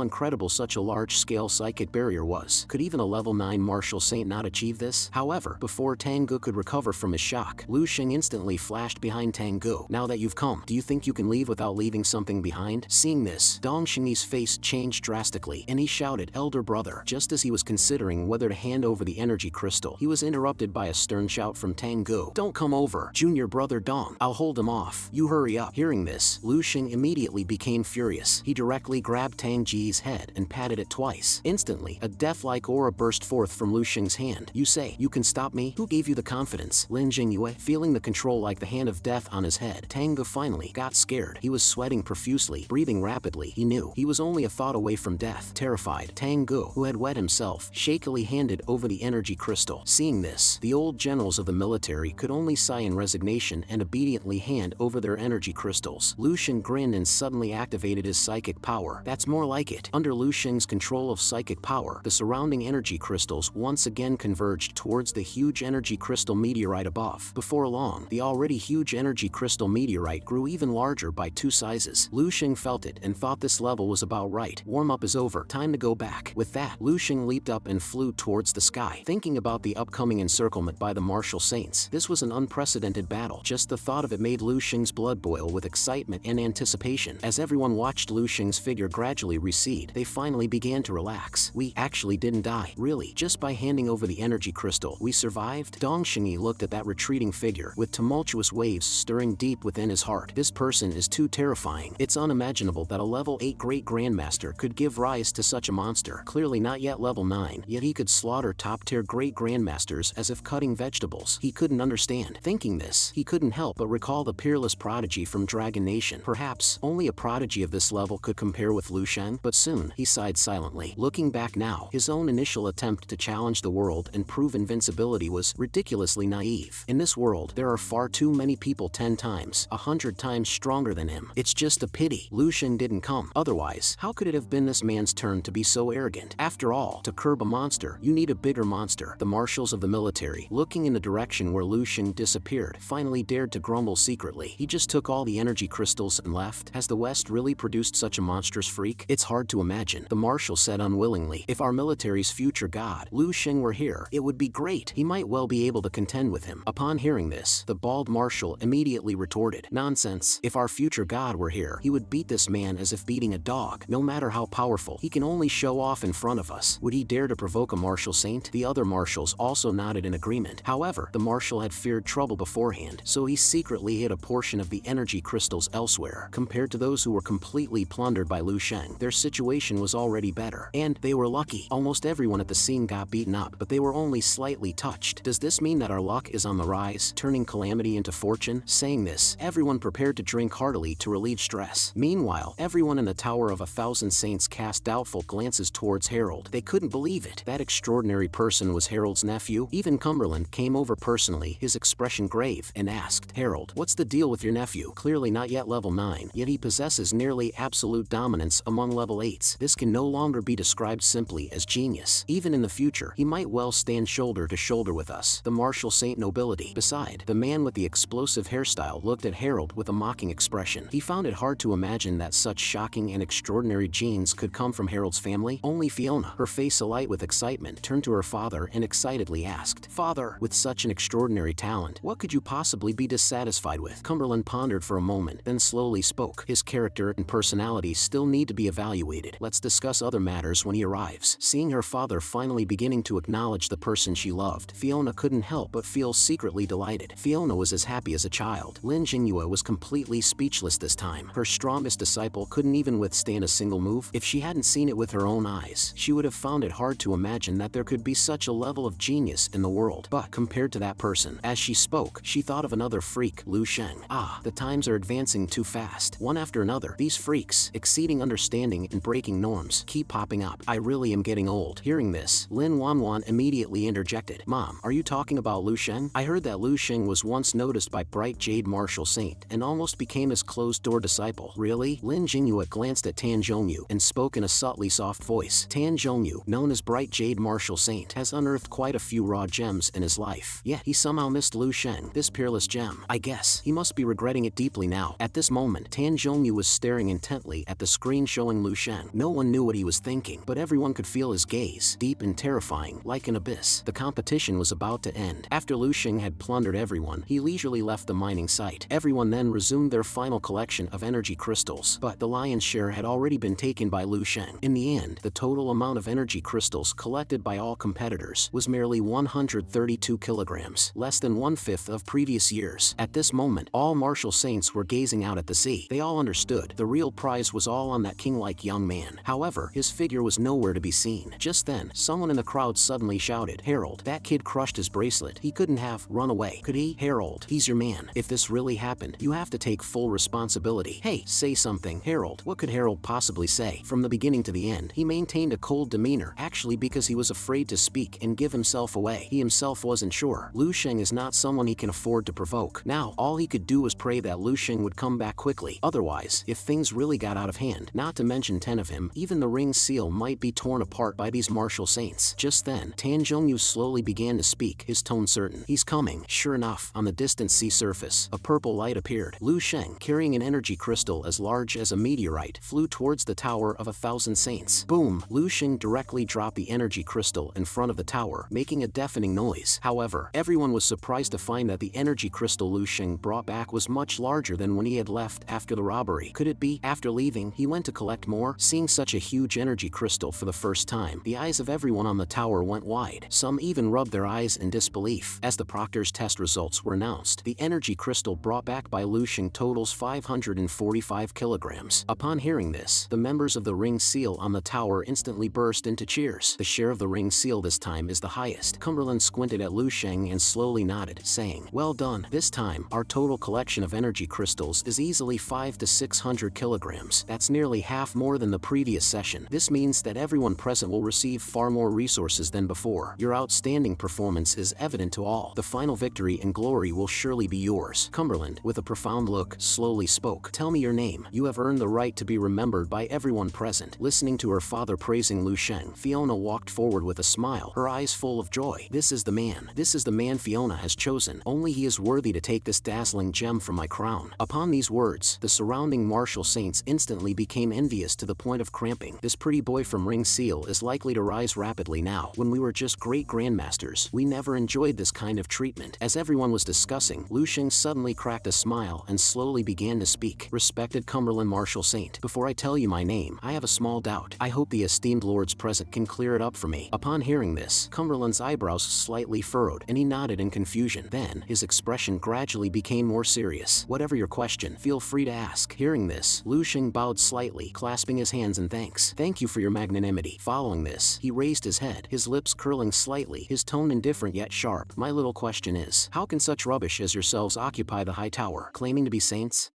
incredible such a large-scale psychic barrier was. Could even a level 9 Martial Saint not achieve this? However, before Tang Gu could recover from his shock, Lu Xing instantly flashed behind Tang Gu. Now that you've come, do you think you can leave without leaving something behind? Seeing this, Dong Xingyi's face changed drastically, and he shouted, "Elder brother." Just as he was considering whether to hand over the energy crystal, he was interrupted by a stern shout from Tang Gu. "Don't come over, junior brother Dong. I'll hold him off. You hurry up." Hearing this, Lu Xing immediately became furious. He directly grabbed Tang Ji's head and patted it twice. Instantly, a death-like aura burst forth from Lu Xing's hand. "You say, you can stop me? Who gave you the confidence?" Lin Jingyue, feeling the control like the hand of death on his head, Tang Gu finally got scared. He was sweating profusely, breathing rapidly. He knew he was only a thought away from death. Terrified, Tang Gu, who had wet himself, shakily handed over the energy crystal. Seeing this, the old generals of the military could only sigh in resignation and obediently hand over their energy crystals. Lu Xing grinned and suddenly activated his psychic power. That's more like it. Under Lu Xing's control of psychic power, the surrounding energy crystals once again converged towards the huge energy crystal meteorite above. Before long, the already huge energy crystal meteorite grew even larger by 2 sizes. Lu Xing felt it and thought this level was about right. Warm-up is over. Time to go back. With that, Lu Xing leaped up and flew towards the sky, thinking about the upcoming encirclement by the martial saints. This was an unprecedented battle. Just the thought of it made Lu Xing's blood boil with excitement and anticipation. As everyone watched Lu Xing's figure gradually recede, they finally began to relax. "We actually didn't die. Really? Just by handing over the energy crystal, we survived?" Dong Xingyi looked at that retreating figure, with tumultuous waves stirring deep within his heart. This person is too terrifying. It's unimaginable that a level 8 great grandmaster could give rise to such a monster. Clearly not yet level 9, yet he could slaughter top-tier great grandmasters as if cutting vegetables. He couldn't understand. Thinking this, he couldn't help but recall the peerless prodigy from Dragon Nation. Perhaps only a prodigy of this level could compare with Lu Xing, but soon he sighed silently. Looking back now, his own initial attempt to challenge the world and prove invincibility was ridiculously naive. In this world, there are far too many people 10 times, 100 times stronger than him. It's just a pity Lu Xing didn't come. Otherwise, how could it have been this man's turn to be so arrogant? After all, to curb a monster, you need a bigger monster. The marshals of the military, looking in the direction where Lu Xing disappeared, finally dared to grumble secretly. He just took all the energy crystals and left? Has the West really produced such a monstrous freak? It's hard to imagine, the marshal said unwillingly. If our military's future god, Lu Xing, were here, it would be great. He might well be able to contend with him. Upon hearing this, the bald marshal immediately retorted, "Nonsense. If our future god were here, he would beat this man as if beating a dog. No matter how powerful, he can only show off in front of us. Would he dare to provoke a martial saint?" The other marshals also nodded in agreement. However, the marshal had feared trouble beforehand, so he secretly hid a portion of the energy crystals elsewhere. Compared to those who were completely plundered by Lu Xing, their situation was already better. And they were lucky. Almost everyone at the scene got beaten up, but they were only slightly touched. Does this mean that our luck is on the rise, turning calamity into fortune? Saying this, everyone prepared to drink heartily to relieve stress. Meanwhile, everyone in the Tower of 1,000 Saints cast doubtful glances towards Harold. They couldn't believe it. That extraordinary person was Harold's nephew. Even Cumberland came over personally, his expression grave, and asked, "Harold, what's the deal with your nephew? Clearly not yet level 9, yet he possesses nearly absolute dominance among level 8s. This can no longer be described simply as genius. Even in the future, he might well stand shoulder to shoulder with us, the martial saint nobility." Beside, the man with the explosive hairstyle looked at Harold with a mocking expression. He found it hard to imagine that such shocking and extraordinary genes could come from Harold's family. Only Fiona, her face alight with excitement, turned to her father and excitedly asked, "Father, with such an extraordinary talent, what could you possibly be dissatisfied with?" Cumberland pondered for a moment, then slowly spoke. "His character and personality still need to be evaluated. Let's discuss other matters when he arrives." Seeing her father finally beginning to acknowledge the person she loved, Fiona couldn't help but feel secretly delighted. Fiona was as happy as a child. Lin Jingyue was completely speechless this time. Her strongest disciple couldn't even withstand a single move. If she hadn't seen it with her own eyes, she would have found it hard to imagine that there could be such a level of genius in the world. But compared to that person, as she spoke, she thought of another freak, Lu Xing. Ah, the times are advancing too fast. One after another, these freaks, exceeding understanding and breaking norms, keep popping up. I really am getting old. Hearing this, Lin Wanwan immediately interjected. Mom, are you talking about Lu Sheng? I heard that Lu Sheng was once noticed by bright Jade Martial Saint and almost became his closed-door disciple. Really? Lin Jingyue glanced at Tan Zhongyu and spoke in a subtly soft voice. Tan Zhongyu, known as Bright Jade Martial Saint, has unearthed quite a few raw gems in his life. Yet he somehow missed Lu Sheng, this peerless gem. I guess he must be regretting it deeply now. At this moment, Tan Zhongyu was staring intently at the screen showing Lu Sheng. No one knew what he was thinking, but everyone could feel his gaze, deep and terrifying, like an abyss. The competition was about to end. After Lu Sheng had plundered everyone, he leisurely left the mining site. Everyone then resumed their final collection of energy crystals, but the lion's share had already been taken by Lu Sheng. In the end, the total amount of energy crystals collected by all competitors was merely 132 kilograms, less than 1/5 of previous years. At this moment, all martial saints were gazing out at the sea. They all understood the real prize was all on that king-like young man. However, his figure was nowhere to be seen. Just then, someone in the crowd suddenly shouted, "Harold, that kid crushed his bracelet. He couldn't have run away, could he? Harold, he's your man. If this really happened, you have to take full responsibility. Hey, say something." Harold, what could Harold possibly say? From the beginning to the end, he maintained a cold demeanor, actually because he was afraid to speak and give himself away. He himself wasn't sure. Lu Sheng is not someone he can afford to provoke. Now, all he could do was pray that Lu Sheng would come back quickly. Otherwise, if things really got out of hand, not to mention 10 of him, even the ring seal might be torn apart by these martial saints. Just then, Tan Zhongyu slowly began to speak, his tone certain. "He's coming." Sure enough, on the distant sea surface, a purple light appeared. Lu Sheng, carrying an energy crystal as large as a meteorite, flew towards the Tower of 1,000 Saints. Boom! Lu Sheng directly dropped the energy crystal in front of the tower, making a deafening noise. However, everyone was surprised to find that the energy crystal Lu Sheng brought back was much larger than when he had left after the robbery. Could it be? After leaving, he went to collect more? Seeing such a huge energy crystal for the first time, the eyes of everyone on the tower went wide. Some even rubbed their eyes in disbelief. As the proctor's test results were announced, the energy crystal brought back by Lu Sheng totals 545 kilograms. Upon hearing this, the members of the ring seal on the tower instantly burst into cheers. The share of the ring seal this time is the highest. Cumberland squinted at Lu Sheng and slowly nodded, saying, "Well done. This time, our total collection of energy crystals is easily 500 to 600 kilograms. That's nearly half more than the previous session. This means that everyone present will receive far more resources than before. Your outstanding performance is evident to all. The final victory and glory will surely be yours." Cumberland, with a profound look, slowly spoke. "Tell me your name. You have earned the right to be remembered by everyone present." Listening to her father praising Lu Sheng, Fiona walked forward with a smile, her eyes full of joy. This is the man. This is the man Fiona has chosen. Only he is worthy to take this dazzling gem from my crown. Upon these words, the surrounding martial saints instantly became envious to the point of cramping. This pretty boy from Ring Seal is likely to rise rapidly now. When we were just great grandmasters, we never enjoyed this kind of treatment. As everyone was discussing, Lu Sheng suddenly cracked a smile and slowly began to speak. "Respected Cumberland Martial Saint, before I tell you my name, I have a small doubt. I hope the esteemed lords present can clear it up for me." Upon hearing this, Cumberland's eyebrows slightly furrowed, and he nodded in confusion. Then, his expression gradually became more serious. "Whatever your question, feel free to ask." Hearing this, Lu Sheng bowed slightly, clasping his hands in thanks. "Thank you for your magnanimity." Following this, he raised his head, his lips curling slightly, his tone indifferent yet sharp. "My little question is, how can such rubbish as yourselves occupy the high tower, claiming to be saints?